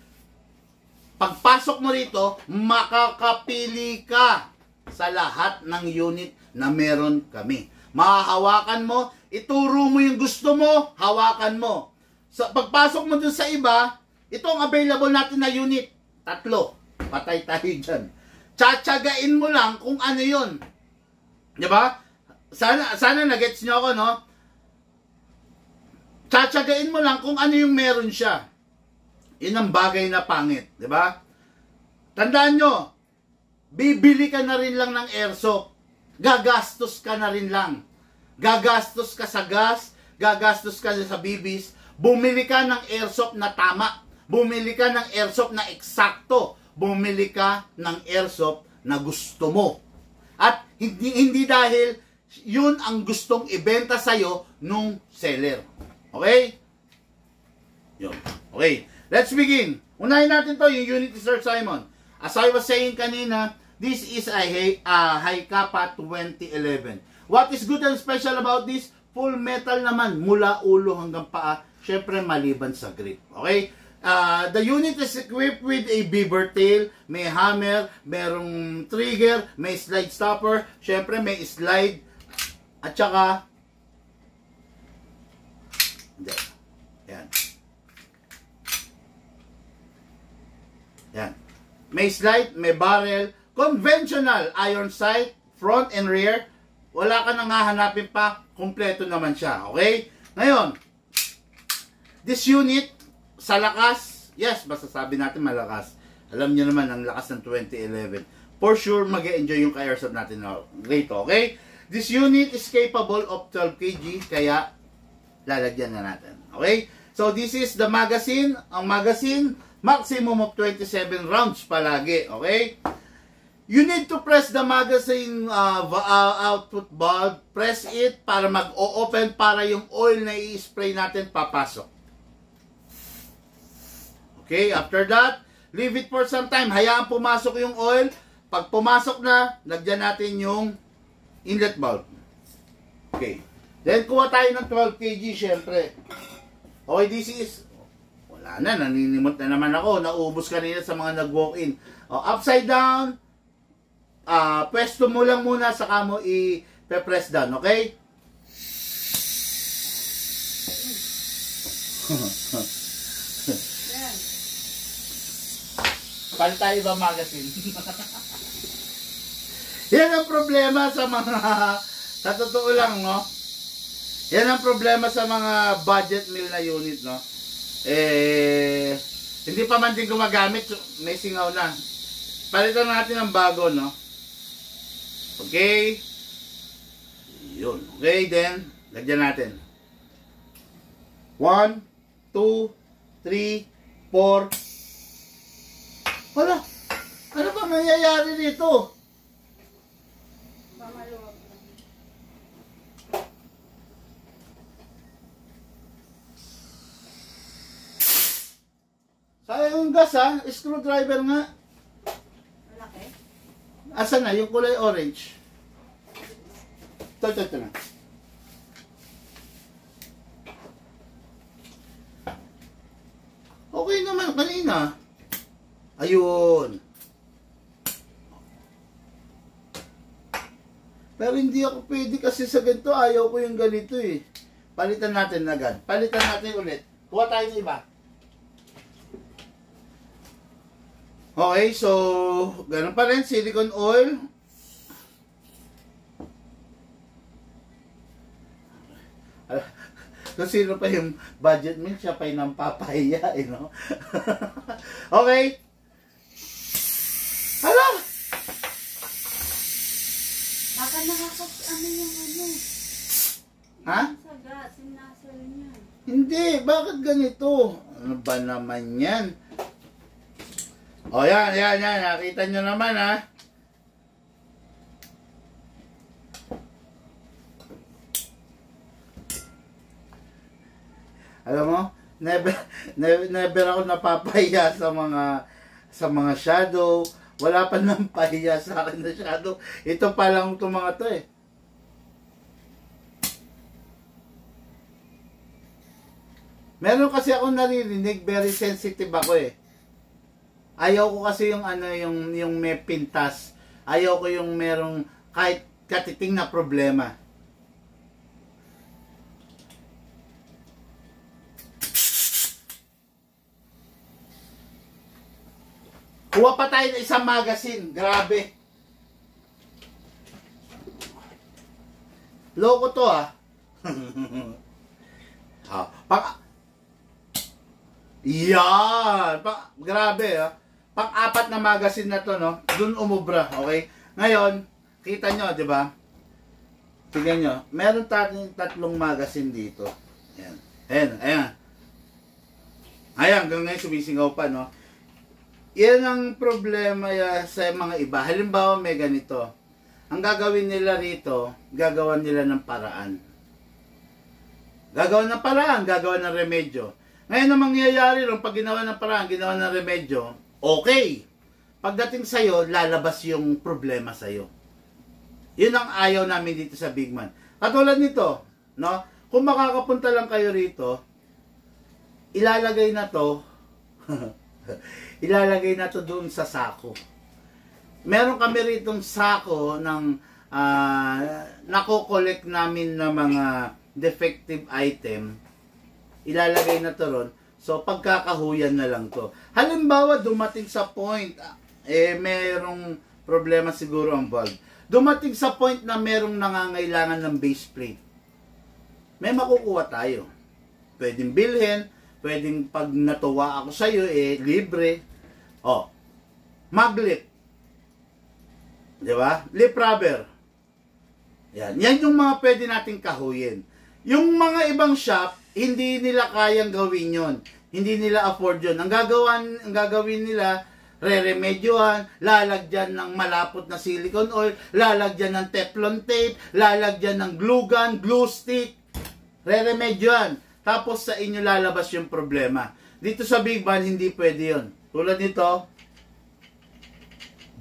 Pagpasok mo rito, makakapili ka sa lahat ng unit na meron kami. Mahahawakan mo, ituro mo yung gusto mo, hawakan mo. Sa pagpasok mo dun sa iba, ito ang available natin na unit. 3. Patay tayo dyan. Tsatsagain mo lang kung ano yun. Diba? Sana na-gets nyo ako, no? Tsatsagain mo lang kung ano yung meron siya. Yun ang bagay na pangit. Diba? Tandaan nyo, bibili ka na rin lang ng airsoft. Gagastos ka na rin lang. Gagastos ka sa gas, gagastos ka sa bibis. Bumili ka ng airsoft na tama. Bumili ka ng airsoft na eksakto. Bumili ka ng airsoft na gusto mo. At hindi dahil yun ang gustong ibenta sa'yo nung seller. Okay? Yun. Okay. Let's begin. Unahin natin to, yung unit ni Sir Simon. As I was saying kanina, this is a high kappa 2011. What is good and special about this? Full metal naman, mula ulo hanggang paa. Syempre, maliban sa grip. Okay? The unit is equipped with a beaver tail, may hammer, merong trigger, may slide stopper, syempre may slide, at saka, hindi, yan. Yan. May slide, may barrel, conventional iron sight, front and rear, wala ka nang hahanapin pa, kumpleto naman siya, okay? Ngayon, this unit, sa lakas, yes, basta sabi natin malakas. Alam niyo naman ang lakas ng 2011. For sure, mag-e-enjoy yung ka-airsoft natin rito, okay? This unit is capable of 12 kg, kaya lalagyan na natin, okay? So, this is the magazine. Ang magazine, maximum of 27 rounds palagi, okay? You need to press the magazine output valve. Press it para mag-o-open para yung oil na i-spray natin papasok. Okay, after that, leave it for some time. Hayaan pumasok yung oil. Pag pumasok na, lagyan natin yung inlet valve. Okay. Then, kuha tayo ng 12 kg, syempre. Okay, this is, wala na, naninimot na naman ako. Naubos kanina sa mga nag-walk-in. Upside down, pwesto mo lang muna, saka mo i-press down, okay? Paano tayo ba magazine? Yan ang problema sa mga, sa totoo lang, no? Yan ang problema sa mga budget meal na unit, no? Hindi pa man din gumagamit, may singaw na. Palitan natin ng bago, no? Okay? Yun. Okay, then, lagyan natin. 1, 2, 3, 4. Wala. Ano ba nangyayari dito? Pamaluwag lang. Sayang yung gas ha. Screwdriver nga. Malaki. Asa na? Yung kulay orange. Ito na. Okay naman kanina. Ayun. Pero hindi ako pwede kasi sa ganito. Ayaw ko yung ganito eh. Palitan natin agad. Palitan natin ulit. Kuha tayo ng iba. Okay, so ganun pa rin. Silicone oil. Kung sino pa yung budget mo, siya pa yung nampapahiya, eh, no? Okay. Hala! Baka ano yung ano? Ha? Yung sagat, sinasal niya. Hindi, bakit ganito? Ano ba naman yan? O yan. Nakita nyo naman, ha? Alam mo, never ako napapahiya sa mga shadow. Wala pa nang pahiya sa akin na shadow. Ito pa lang itong mga to eh. Meron kasi ako naririnig, very sensitive ako eh. Ayaw ko kasi yung yung may pintas. Ayaw ko yung merong kahit katiting na problema. Kuha pa tayo ng isang magazine. Grabe. Loko to ah. Yan. Grabe ah. Pang-apat na magazine na to, no? Dun umubra, okay? Ngayon, kita nyo, di ba? Tingnan nyo. Meron tayong tatlong magazine dito. Ayan. Ayan, hanggang ngayon sumisingaw pa, no? Yan ang problema sa mga iba. Halimbawa, may ganito. Ang gagawin nila rito, gagawan nila ng paraan. Gagawan ng remedyo. Ngayon ang mangyayari ron, pag ginawa ng paraan, ginawa ng remedyo, okay. Pagdating sa'yo, lalabas yung problema sa'yo. Yun ang ayaw namin dito sa Big Man. Katulad nito, no? Kung makakapunta lang kayo rito, ilalagay na to, ilalagay na to doon sa sako. Meron kami ritong sako ng nako-collect namin na mga defective item. Ilalagay na to ron. So, pagkakahuyan na lang to. Halimbawa, dumating sa point, merong problema siguro ang bulb. Dumating sa point na merong nangangailangan ng base plate. May makukuha tayo. Pwedeng bilhin, pwedeng pag natuwa ako sa'yo, libre. Maglip. Diba? Lip rubber. Yan yung mga pwede nating kahuyin. Yung mga ibang shop, hindi nila kayang gawin yon. Hindi nila afford yon. Ang gagawin nila, re-remedyohan, lalagyan ng malapot na silicone oil, lalagyan ng Teflon tape, lalagyan ng glue gun, glue stick, re-remedyohan. Tapos sa inyo lalabas yung problema. Dito sa Big Man, hindi pwede yon. Tulad nito,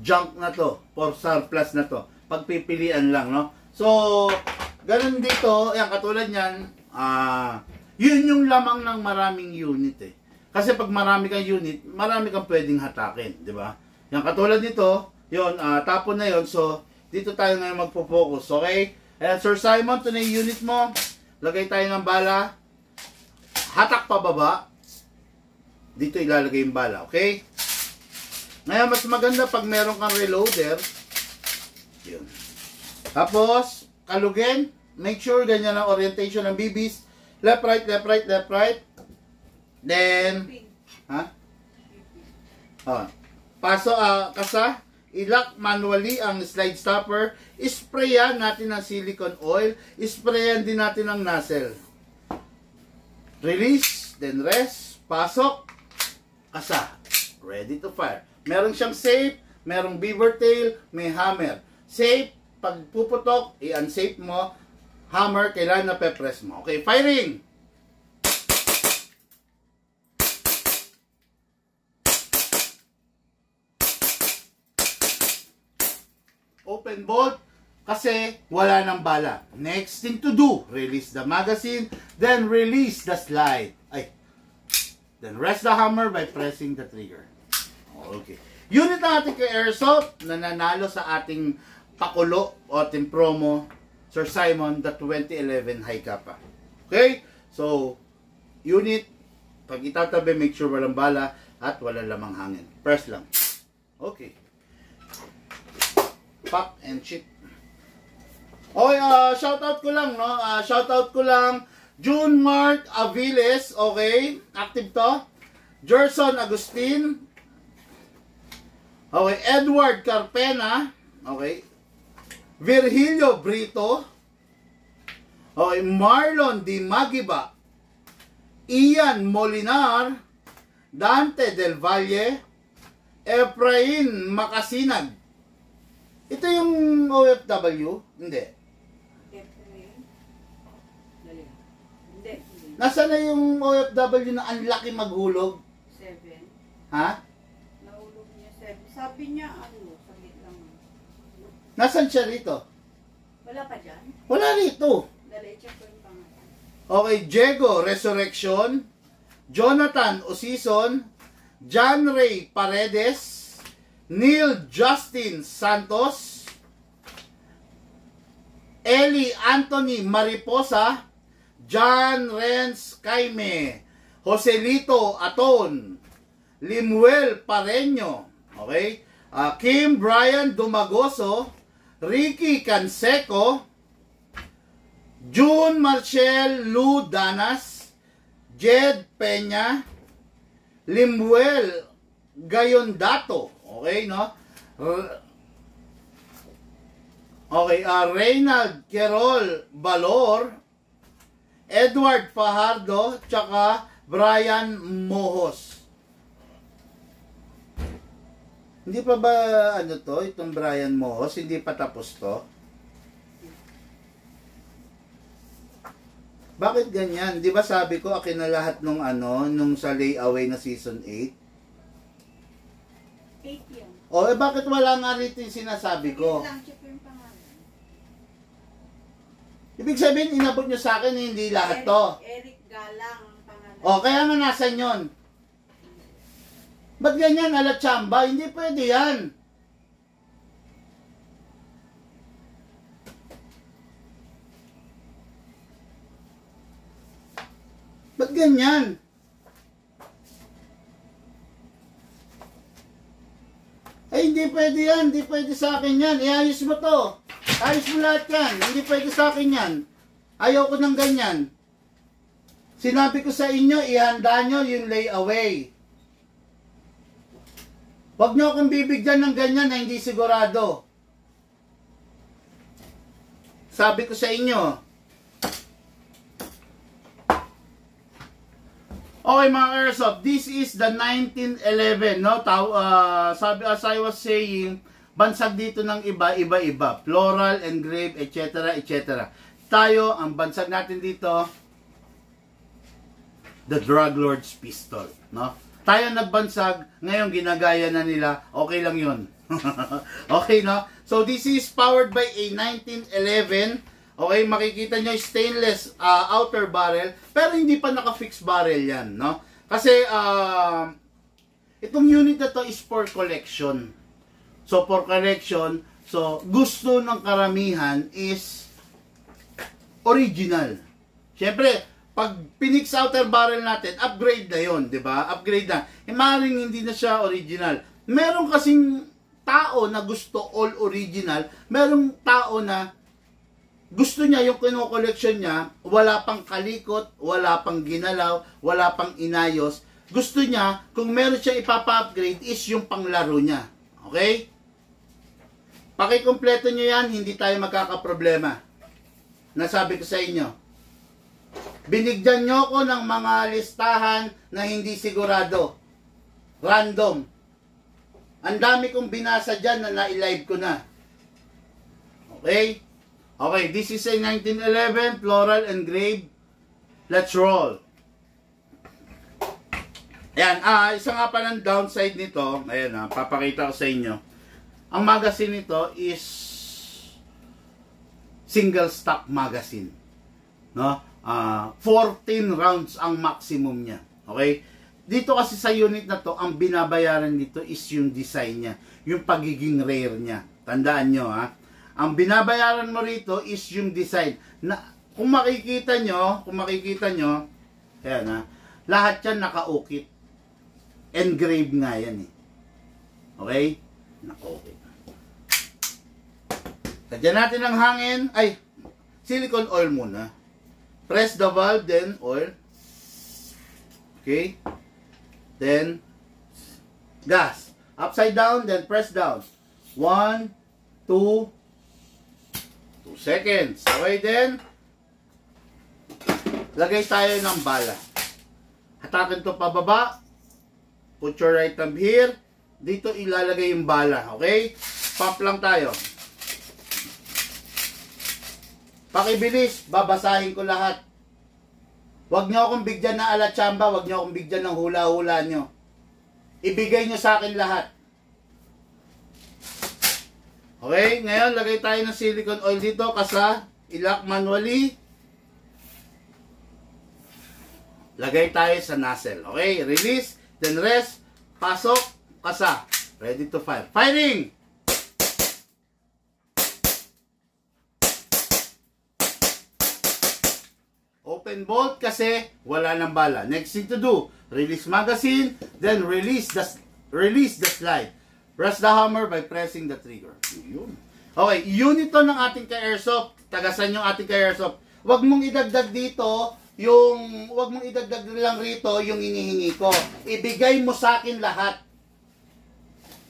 junk na to, for surplus na to. Pagpipilian lang, no? So, ganun dito, yan, katulad yan, yun yung lamang ng maraming unit eh. Kasi pag marami kang unit, marami kang pwedeng hatakin, di ba? Yan, katulad nito, yun, tapon na yun. So, dito tayo ngayon magpo-focus, okay? Ayan, Sir Simon, ito na yung unit mo. Lagay tayo ng bala. Hatak pababa. Dito ilalagay yung bala, okay? Ngayon, mas maganda pag meron kang reloader. Yun. Tapos, kalugin. Make sure ganyan ang orientation ng BBs. Left, right, left, right, left, right. Then, paso, kasa. I-lock manually ang slide stopper. Isprayan natin ng silicone oil. Isprayan din natin ng nozzle. Release, then rest. Pasok. kasa. Ready to fire. Meron siyang safe, merong beaver tail, may hammer. Safe, pag puputok, i-unsafe mo. Hammer, kailangan na pe-press mo. Okay, firing! Open bolt kasi wala ng bala. Next thing to do, release the magazine, then release the slide. Then rest the hammer by pressing the trigger. Okay. Unit natin kay Airsoft na nanalo sa ating pakulo o ating promo, Sir Simon, the 2011 High Kappa. Okay? So, unit, pag itatabi, make sure walang bala at walang lamang hangin. Press lang. Okay. Pop and chip. Okay, shoutout ko lang, no? Shoutout ko lang June Mark Aviles, okay? Active to. Gerson Agustin. Okay, Edward Carpena, okay? Virgilio Brito. Okay, Marlon Di Magiba. Ian Molinar. Dante Del Valle. Efrain Makasinag. Ito yung OFW? Hindi. Hindi. Nasaan na yung OFW na ang laki maghulog? 7. Ha? Nahulog niya 7. Sabi niya ano, saglit lang. Nasaan siya rito? Wala pa dyan? Wala rito. Dali, check ko yung pangalan. Okay, Diego Resurrection, Jonathan Osison, John Ray Paredes, Neil Justin Santos, Eli Anthony Mariposa, John Renz Caime, Joselito Aton, Limuel Pareño, okay? Kim Brian Dumagoso, Ricky Canseco, June Marcel Lu Danas, Jed Peña, Limuel Gayondato, okay, no? Okay, Reynald Querol Balor, Edward Fajardo, tsaka Brian Mohos. Hindi pa ba ano to, itong Brian Mohos, hindi pa tapos to? Bakit ganyan? Di ba sabi ko akin na lahat nung ano, nung sa layaway na season 8? 8 yan. O, bakit wala nga rito yung sinasabi ko? Saglit lang, check ko yung pangalan. Ibig sabihin, inabot nyo sa akin, hindi lahat to. Eric Galang ang pangalan. O, kaya nga nasan yun? Ba't ganyan, ala chamba? Hindi pwede yan. Ba't ganyan? Ay, hindi pwede yan. Hindi pwede sa akin yan. Iayos mo to. Ayos mo lahat yan. Hindi pwede sa akin yan. Ayaw ko ng ganyan. Sinabi ko sa inyo, ihanda nyo yung layaway. Huwag nyo akong bibigyan ng ganyan na hindi sigurado. Sabi ko sa inyo. Okay mga Airsoft, this is the 1911, no? Sabi, as I was saying, bansag dito ng iba-iba. Floral, engrave, etc. etc. Tayo, ang bansag natin dito, the Drug Lord's Pistol, no? Tayo nagbansag, ngayon ginagaya na nila, okay lang yun. Okay, no? So this is powered by a 1911. Okay, makikita nyo stainless outer barrel, pero hindi pa naka-fix barrel yan, no? Kasi itong unit na to is for collection. So for collection, so gusto ng karamihan is original. Siyempre, pag pinix outer barrel natin, upgrade na yon, di ba? Upgrade na. Maaaring hindi na siya original. Meron kasing tao na gusto all original, merong tao na gusto niya yung kino-collection niya, wala pang kalikot, wala pang ginalaw, wala pang inayos. Gusto niya, kung meron siya ipapa-upgrade, is yung panglaro niya. Okay? Pakikumpleto nyo yan, hindi tayo magkakaproblema. Nasabi ko sa inyo. Binigyan nyo ko ng mga listahan na hindi sigurado. random. Ang dami kong binasa dyan na na-live ko na. Okay? Okay, this is a 1911 floral engraved. Let's roll. Ayan, isa nga pa ng downside nito, ayan, papakita ko sa inyo. Ang magazine nito is single stock magazine. No? 14 rounds ang maximum niya. Okay? Dito kasi sa unit na to, ang binabayaran dito is yung design niya, yung pagiging rare niya. Tandaan nyo, ha? Ang binabayaran mo rito is yung design. Na, kung makikita nyo, ayan, ha? Lahat yan nakaukit. Engrave nga yan, eh. Okay? Nakaukit. Lagyan natin ng hangin. Ay, silicone oil muna. Press the valve, then oil. Okay? Then, gas. Upside down, then press down. 1, 2 seconds. Okay, then, lagay tayo ng bala. Hatakin to pababa. Put your right thumb here. Dito ilalagay yung bala. Okay? Pump lang tayo. Pakibilis, babasahin ko lahat. Huwag nyo akong bigyan ng alatsamba, huwag nyo akong bigyan ng hula-hula nyo. Ibigay nyo sa akin lahat. Okay, ngayon lagay tayo ng silicone oil dito, kasa, ilock manually. Lagay tayo sa nozzle. Okay, release, then rest, pasok, kasa. Ready to fire. Firing! Open bolt kasi wala ng bala. Next thing to do, release magazine, then release the slide. Press the hammer by pressing the trigger. Yun. Okay, unit to ng ating ka-airsoft. Tagasan yung ating ka-airsoft. Huwag mong idagdag dito huwag mong idagdag lang rito yung inihingi ko. Ibigay mo sa akin lahat.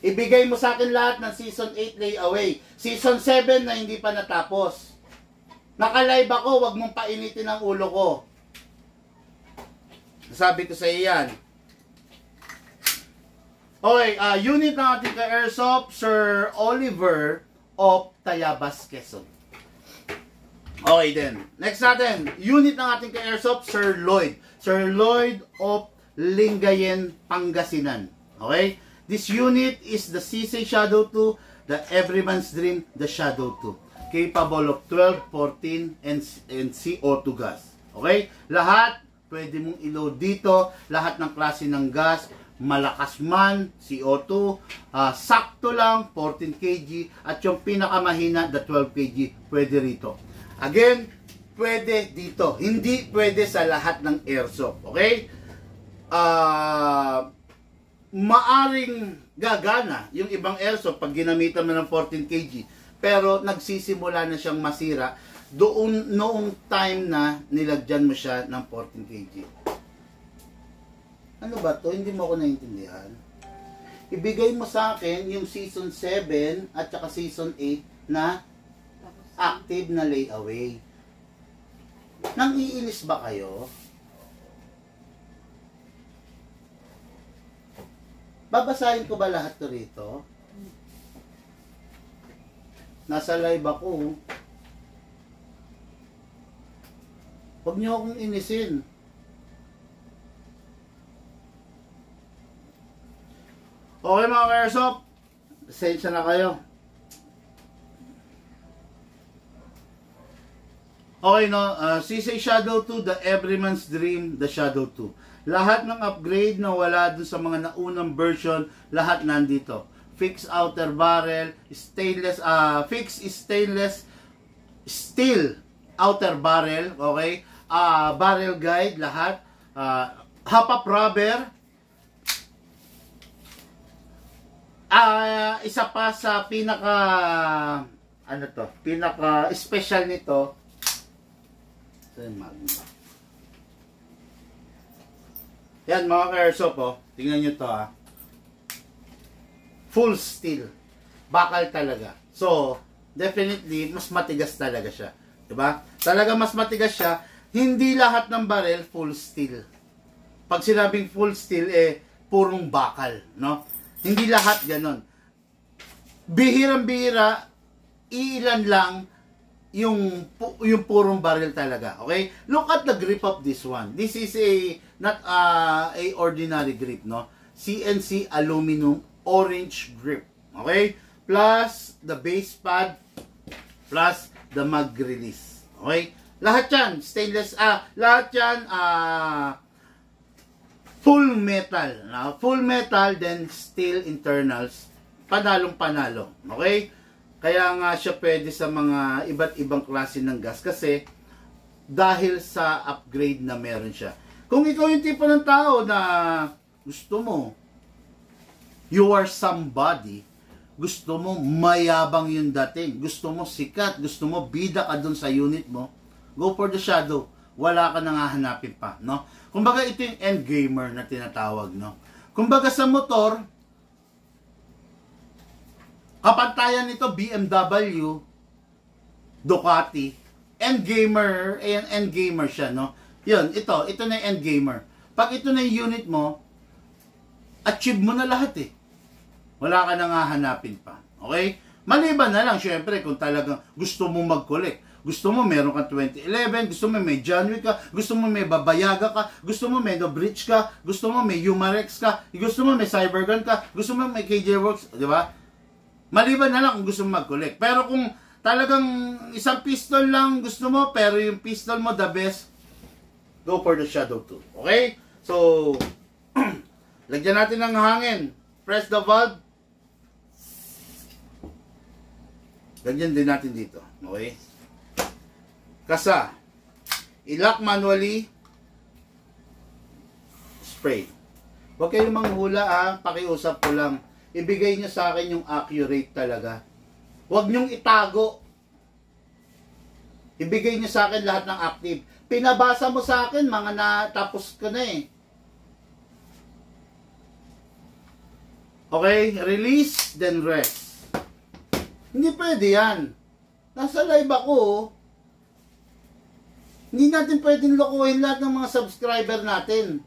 Ibigay mo sa akin lahat ng season 8 layaway. Season 7 na hindi pa natapos. Naka-live ako, wag mong painitin ang ulo ko. Sabi ko sa iyan. Okay, unit ng ating ka-airsoft, Sir Oliver of Tayabas, Quezon. Okay then. Next natin, unit ng ating ka-airsoft, Sir Lloyd. Sir Lloyd of Lingayen, Pangasinan. Okay? This unit is the CC Shadow 2, the Everyman's Dream, the Shadow 2. Capable of 12, 14, and CO2 gas. Okay? Lahat, pwede mong i-load dito. Lahat ng klase ng gas. Malakas man, CO2. Sakto lang, 14 kg. At yung pinakamahina, the 12 kg, pwede rito. Again, pwede dito. Hindi pwede sa lahat ng airsoft. Okay? Maaring gagana yung ibang airsoft pag ginamitan mo ng 14 kg. Pero nagsisimula na siyang masira doon noong time na nilagyan mo siya ng 14 kg. Ano ba to? Hindi mo ako naiintindihan. Ibigay mo sa akin yung season 7 at saka season 8 na active na layaway. Nang iinis ba kayo? Babasahin ko ba lahat to rito? Nasa live ako. Huwag niyo akong inisin. Okay mga ka-airsoft, pasensya na kayo. Okay no, CC Shadow 2, the Everyman's Dream, the Shadow 2. Lahat ng upgrade na wala dun sa mga naunang version, lahat nandito. Fixed outer barrel, stainless, fixed stainless steel outer barrel, okay? Barrel guide, lahat. Hop-up rubber. Isa pa sa pinaka ano to, pinaka special nito. Yan mga ka-airsoft, oh. Tingnan nyo to, ha. Full steel. Bakal talaga. So, definitely, mas matigas talaga siya. Diba? Talaga mas matigas siya. Hindi lahat ng barrel full steel. Pag sinabing full steel, purong bakal, no? Hindi lahat ganon. Bihirang-bihira, iilan lang yung purong barrel talaga. Okay? Look at the grip of this one. This is not a ordinary grip, no? CNC aluminum orange grip. Okay? Plus the base pad, plus the mag release. Okay? Lahat yan, stainless, lahat yan, full metal. Full metal, then steel internals. Panalong-panalo. Okay? Kaya nga siya pwede sa mga iba't ibang klase ng gas kasi dahil sa upgrade na meron siya. Kung ikaw yung tipo ng tao na gusto mo, you are somebody, gusto mo mayabang yung dating, gusto mo sikat, gusto mo bida ka dun sa unit mo, go for the Shadow. Wala ka nang hahanapin pa, no? Kumbaga ito yung end gamer na tinatawag, no? Kumbaga sa motor, kapantayan nito BMW, Ducati, end gamer siya, no? Yun, ito na yung end gamer. Pag ito na yung unit mo, achieve mo na lahat eh. Wala ka nang hahanapin pa. Okay? Maliban na lang, syempre, kung talagang gusto mo mag-collect. Gusto mo meron kang 2011, gusto mo may John Wick ka, gusto mo may Babayaga ka, gusto mo may No Bridge ka, gusto mo may Humarex ka, gusto mo may Cybergun ka, gusto mo may KJ Works, di ba? Maliban na lang kung gusto mo mag-collect. Pero kung talagang isang pistol lang gusto mo, pero yung pistol mo the best, go for the Shadow 2. Okay? So, lagyan natin ng hangin. Press the valve. Lagyan din natin dito. Okay? Kasa. I-lock manually. Spray. Huwag kayong manghula pakiusap ko lang. Ibigay nyo sa akin yung accurate talaga. Huwag nyong itago. Ibigay nyo sa akin lahat ng active. Pinabasa mo sa akin, mga natapos ko na eh. Okay, release, then rest. Hindi pwede yan. Nasa live ako. Hindi natin pwedeng lokohin lahat ng mga subscriber natin.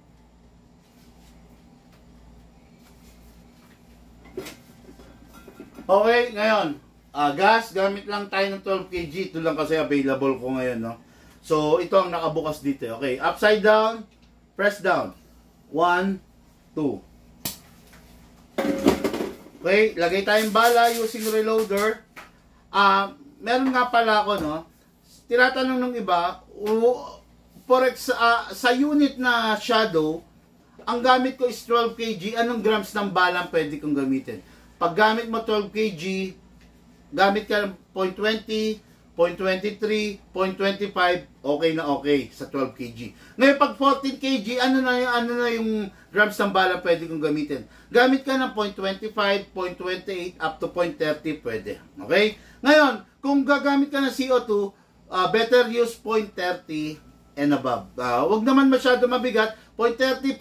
Okay, ngayon, gas, gamit lang tayo ng 12 kg. Ito lang kasi available ko ngayon, no? So, ito ang nakabukas dito. Okay, upside down, press down. 1, 2. Okay, lagay tayong bala using reloader. Meron nga pala ako, no? Tinatanong ng iba, sa unit na Shadow, ang gamit ko is 12 kg. Anong grams ng bala pwede kong gamitin? Pag gamit mo 12 kg, gamit ka ng 0.20, 0.23, 0.25, okay na okay sa 12 kg. Ngayon pag 14 kg, ano na yung grams ng bala pwede kong gamitin? Gamit ka ng 0.25, 0.28 up to 0.30 pwede. Okay? Ngayon, kung gagamit ka ng CO2, better use 0.30 and above. Huwag naman masyado mabigat, 0.30,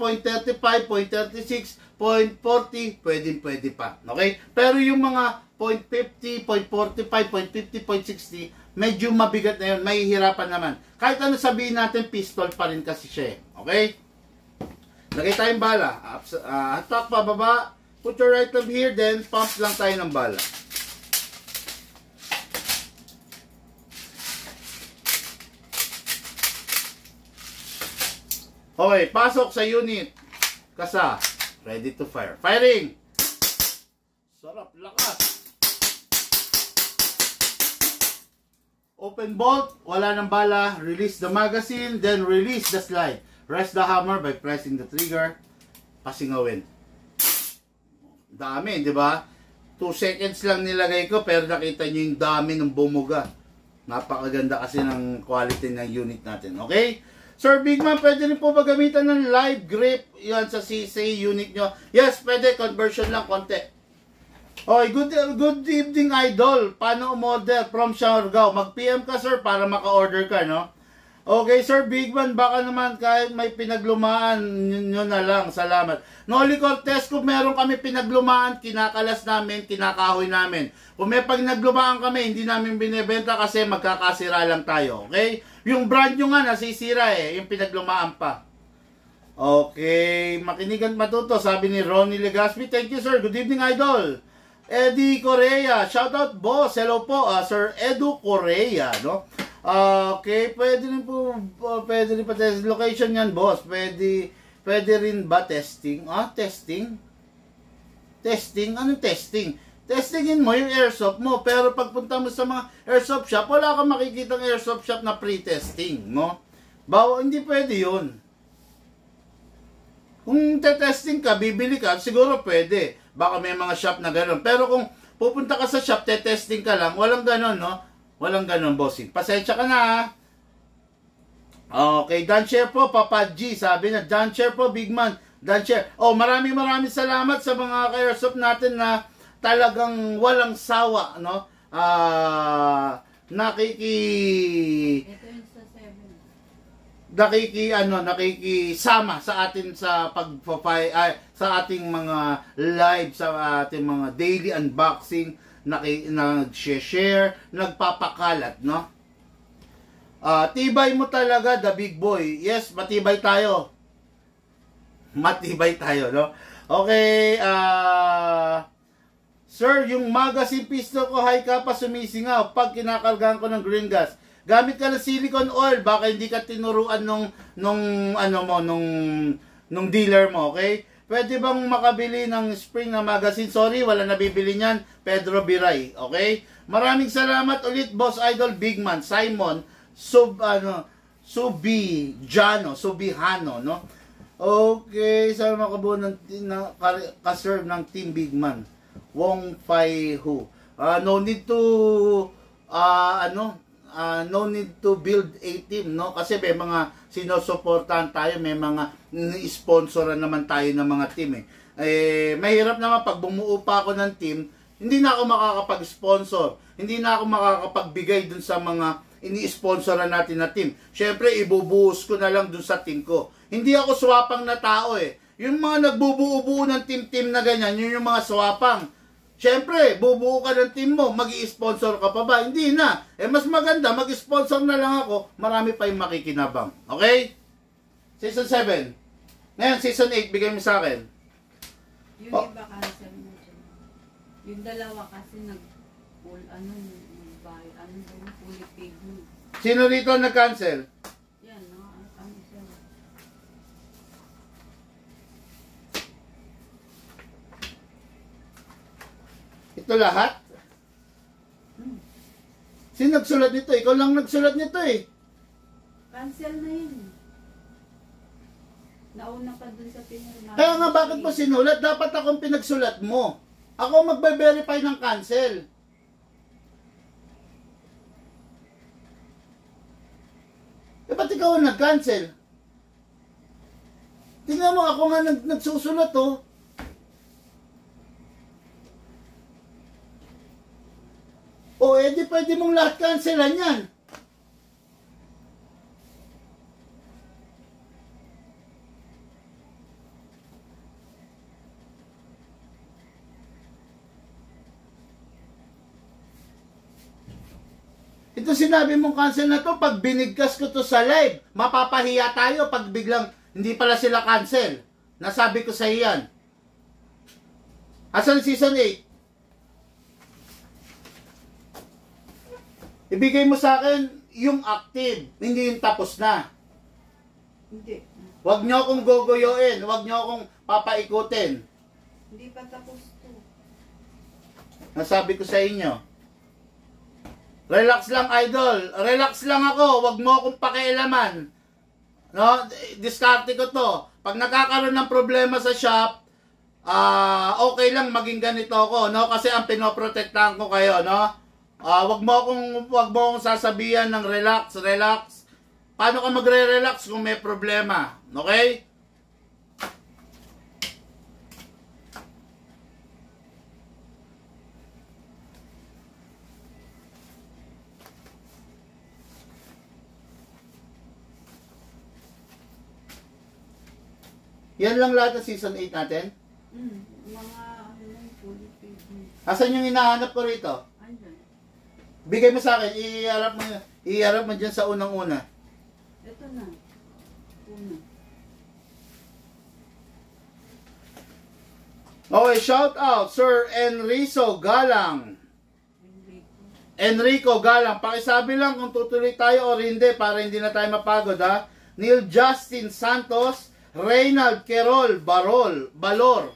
0.35, 0.36, 0.40, pwede pa. Okay? Pero yung mga 0.50, 0.45, 0.50, 0.60, medyo mabigat na yun. Mahihirapan naman. Kahit ano sabihin natin, pistol pa rin kasi siya. Okay? Lagay tayong bala. Attack pa baba. Put your right thumb here, then pump lang tayo ng bala. Okay, pasok sa unit. Kasa. Ready to fire. Firing! Sarap, lakas. Open bolt, wala ng bala. Release the magazine, then release the slide. Rest the hammer by pressing the trigger. Pasingawin. Dami, di ba? 2 seconds lang nilagay ko, pero nakita nyo yung dami ng bumuga. Napakaganda kasi ng quality ng unit natin. Okay? Sir Bigman, pwede rin po ba gamitan ng live grip yan sa CC unit nyo? Yes, pwede. Conversion lang, konti. Okay, good evening, idol. Paano umorder from Siargao? Mag-PM ka, sir, para maka-order ka, no? Okay, Sir Bigman, baka naman kahit may pinaglumaan nyo na lang. Salamat. Noli Cortez, kung meron kami pinaglumaan, kinakalas namin, kinakahoy namin. Kung may pinaglumaan kami, hindi namin binibenta kasi magkakasira lang tayo. Okay? Yung brand nyo nga nasisira yung pinaglumaan pa. Okay, makinig at matuto, sabi ni Ronnie Legaspi. Thank you, sir. Good evening, idol. Eddie Correa, shout out boss. Hello po, Sir Edu Correa, no? Okay, pwede rin pa test location yan, boss. Pwede rin ba testing? Testing? Testing? Anong testing? Testingin mo yung airsoft mo, pero pagpunta mo sa mga airsoft shop, wala kang makikitang airsoft shop na pre-testing, no? Hindi pwede yun. Kung te-testing ka, bibili ka, siguro pwede. Baka may mga shop na gano'n. Pero kung pupunta ka sa shop, te-testing ka lang, walang gano'n, no? Walang gano'n, bossing. Pasensya ka na, ha? Okay, Dan Share po, Papa G, sabi na, Dan Share po, Big Man, Dan Share. Maraming salamat sa mga ka-airsoft natin na talagang walang sawa, no? Ito yung sa 7. Nakikisama sa atin sa sa ating mga live, sa ating mga daily unboxing, nag-share, nagpapakalat, no? Tibay mo talaga, the big boy. Yes, matibay tayo. Matibay tayo, no? Okay, sir, yung magazine pistol ko, high ka pa sumisingaw pag kinakargahan ko ng green gas. Gamit ka ng silicone oil, baka hindi ka tinuruan nung dealer mo, okay? Pwede bang makabili ng spring na magazine? Sorry, wala nabibili niyan. Pedro Biray, okay? Maraming salamat ulit, Boss Idol Big Man, Simon, Subihano, no? Okay, sana makabuo ka-serve ng Team Big Man. Wong Fai Hu. No need to build a team, no? Kasi may mga sinusuportahan tayo, may mga sponsoran naman tayo ng mga team, mahirap naman pag bumuo pa ako ng team, hindi na ako makakapag-sponsor, hindi na ako makakapagbigay dun sa mga ini-sponsoran natin na team. Syempre, ibubuhos ko na lang dun sa team ko. Hindi ako swapang na tao, Yung mga nagbubuo-buo ng team na ganyan, yun yung mga swapang. Siyempre, bubuo ka ng team mo, mag-i-sponsor ka pa ba? Hindi na. Mas maganda, mag-sponsor na lang ako, marami pa yung makikinabang. Okay? Season 7. Ngayon, Season 8, bigay mo sa akin. Yung iba cancel mo dyan. Yung dalawa kasi fully paid mo. Sino rito nag-cancel? Yan, no? Sir. Ito lahat? Sino nagsulat nito? Ikaw lang nagsulat nito, Cancel na yun. Nauna pa dun sa pinag. Kaya nga, bakit mo sinulat? Dapat akong pinagsulat mo. Ako magbe-verify ng cancel. Ba't ikaw ang nag-cancel? Tingnan mo, ako nga nagsusulat, di pwede mong lahat cancelan yan. Ito sinabi mong cancel na to, pag binigkas ko to sa live, mapapahiya tayo pag biglang hindi pala sila cancel. Nasabi ko sa iyan. Asan Season 8? Ibigay mo sa akin yung active, hindi yung tapos na. Hindi. Huwag nyo akong gogoyoin, huwag nyo akong papaikutin. Hindi pa tapos to. Nasabi ko sa inyo. Relax lang, idol. Relax lang ako, huwag mo akong pakialaman. No? Diskarte ko to. Pag nakakaroon ng problema sa shop, okay lang maging ganito ako, no? Kasi ang pinoprotektahan ko kayo, no? Wag mo akong sasabihan ng relax. Paano ka magre-relax kung may problema? Okay? Yan lang lahat ng Season 8 natin? Mga fully paid mo. Asan yung hinahanap ko rito? Andyan. Bigay mo sa akin, iharap mo dyan sa unang-una. Ito na. Una. Okay, shout out Sir Enrico Galang. Enrico Galang, pakisabi lang kung tutuloy tayo o hindi para hindi na tayo mapagod, ha. Neil Justin Santos, Reynald Querol Balor.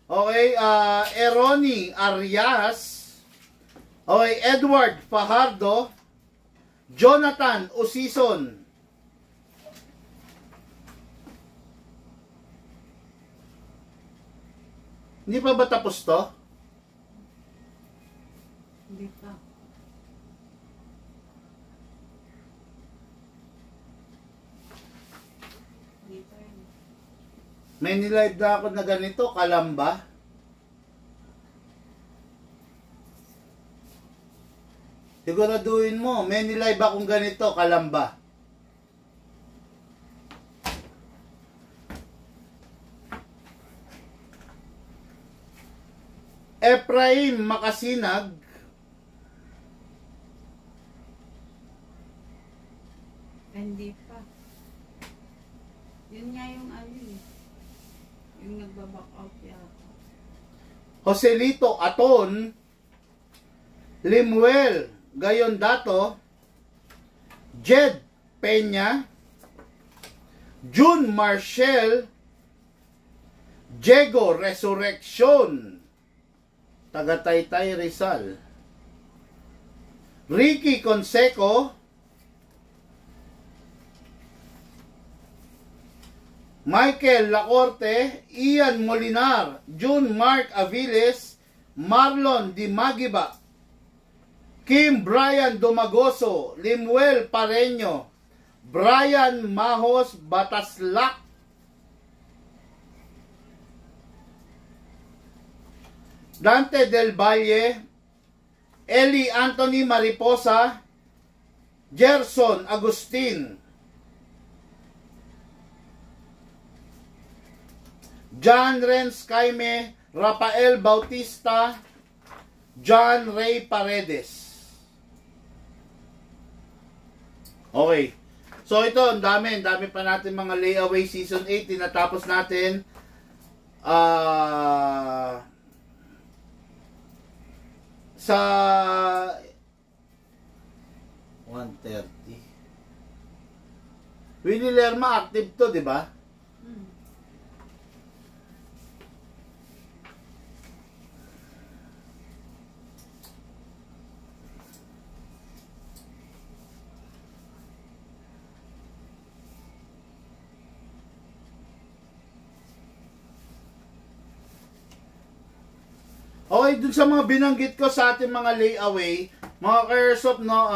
Okay, Eroni Arias. Okay, Edward Fajardo, Jonathan Usison. Hindi pa ba tapos to? Hindi pa. Hindi pa yun. May nilive na ako na ganito, kalamba. Siguraduhin mo, may nilive akong ganito, kalamba. Ephraim Makasinag. Hindi pa. Yun nga yung ano eh. Yung nagbaback out yata. Joselito Aton. Limuel Gayondato. Jed Peña. June Marshall. Diego Resurrection. Tagataytay Rizal. Ricky Conseco. Michael Lacorte, Ian Molinar, June Mark Aviles, Marlon Di Magiba, Kim Brian Domagoso, Limuel Pareño, Brian Mahos Bataslak, Dante Del Valle, Eli Anthony Mariposa, Gerson Agustin, John Renz Caime, Rafael Bautista, John Ray Paredes. Okay. So ito, ang dami pa natin mga layaway season 8. Tinatapos natin sa 1:30. Willie Lerma active to, di ba? Okay, dun sa mga binanggit ko sa ating mga layaway, mga ka-airsoft, no,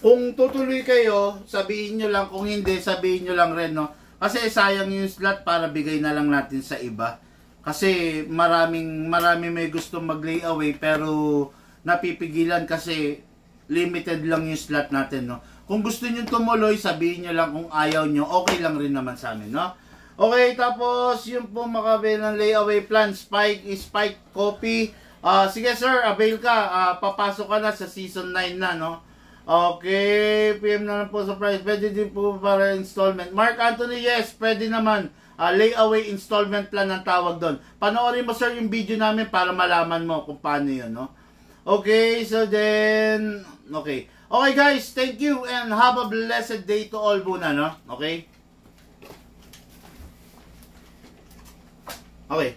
kung tutuloy kayo, sabihin nyo lang, kung hindi, sabihin nyo lang rin, no. Kasi sayang yung slot para bigay na lang natin sa iba. Kasi maraming may gusto mag-layaway, pero napipigilan kasi limited lang yung slot natin, no. Kung gusto nyo tumuloy, sabihin nyo lang, kung ayaw nyo, okay lang rin naman sa amin, no. Okay, tapos yung po makabail ng layaway plan, Spike Copy. Sige sir, avail ka. Papasok ka na sa season 9 na, no? Okay, PM na lang po sa price. Pwede din po para installment. Mark Anthony, yes, pwede naman. Layaway installment plan ang tawag doon. Panoorin mo sir yung video namin para malaman mo kung paano yun, no? Okay, so then, okay. Okay guys, thank you and have a blessed day to all muna, no? Okay? Okay.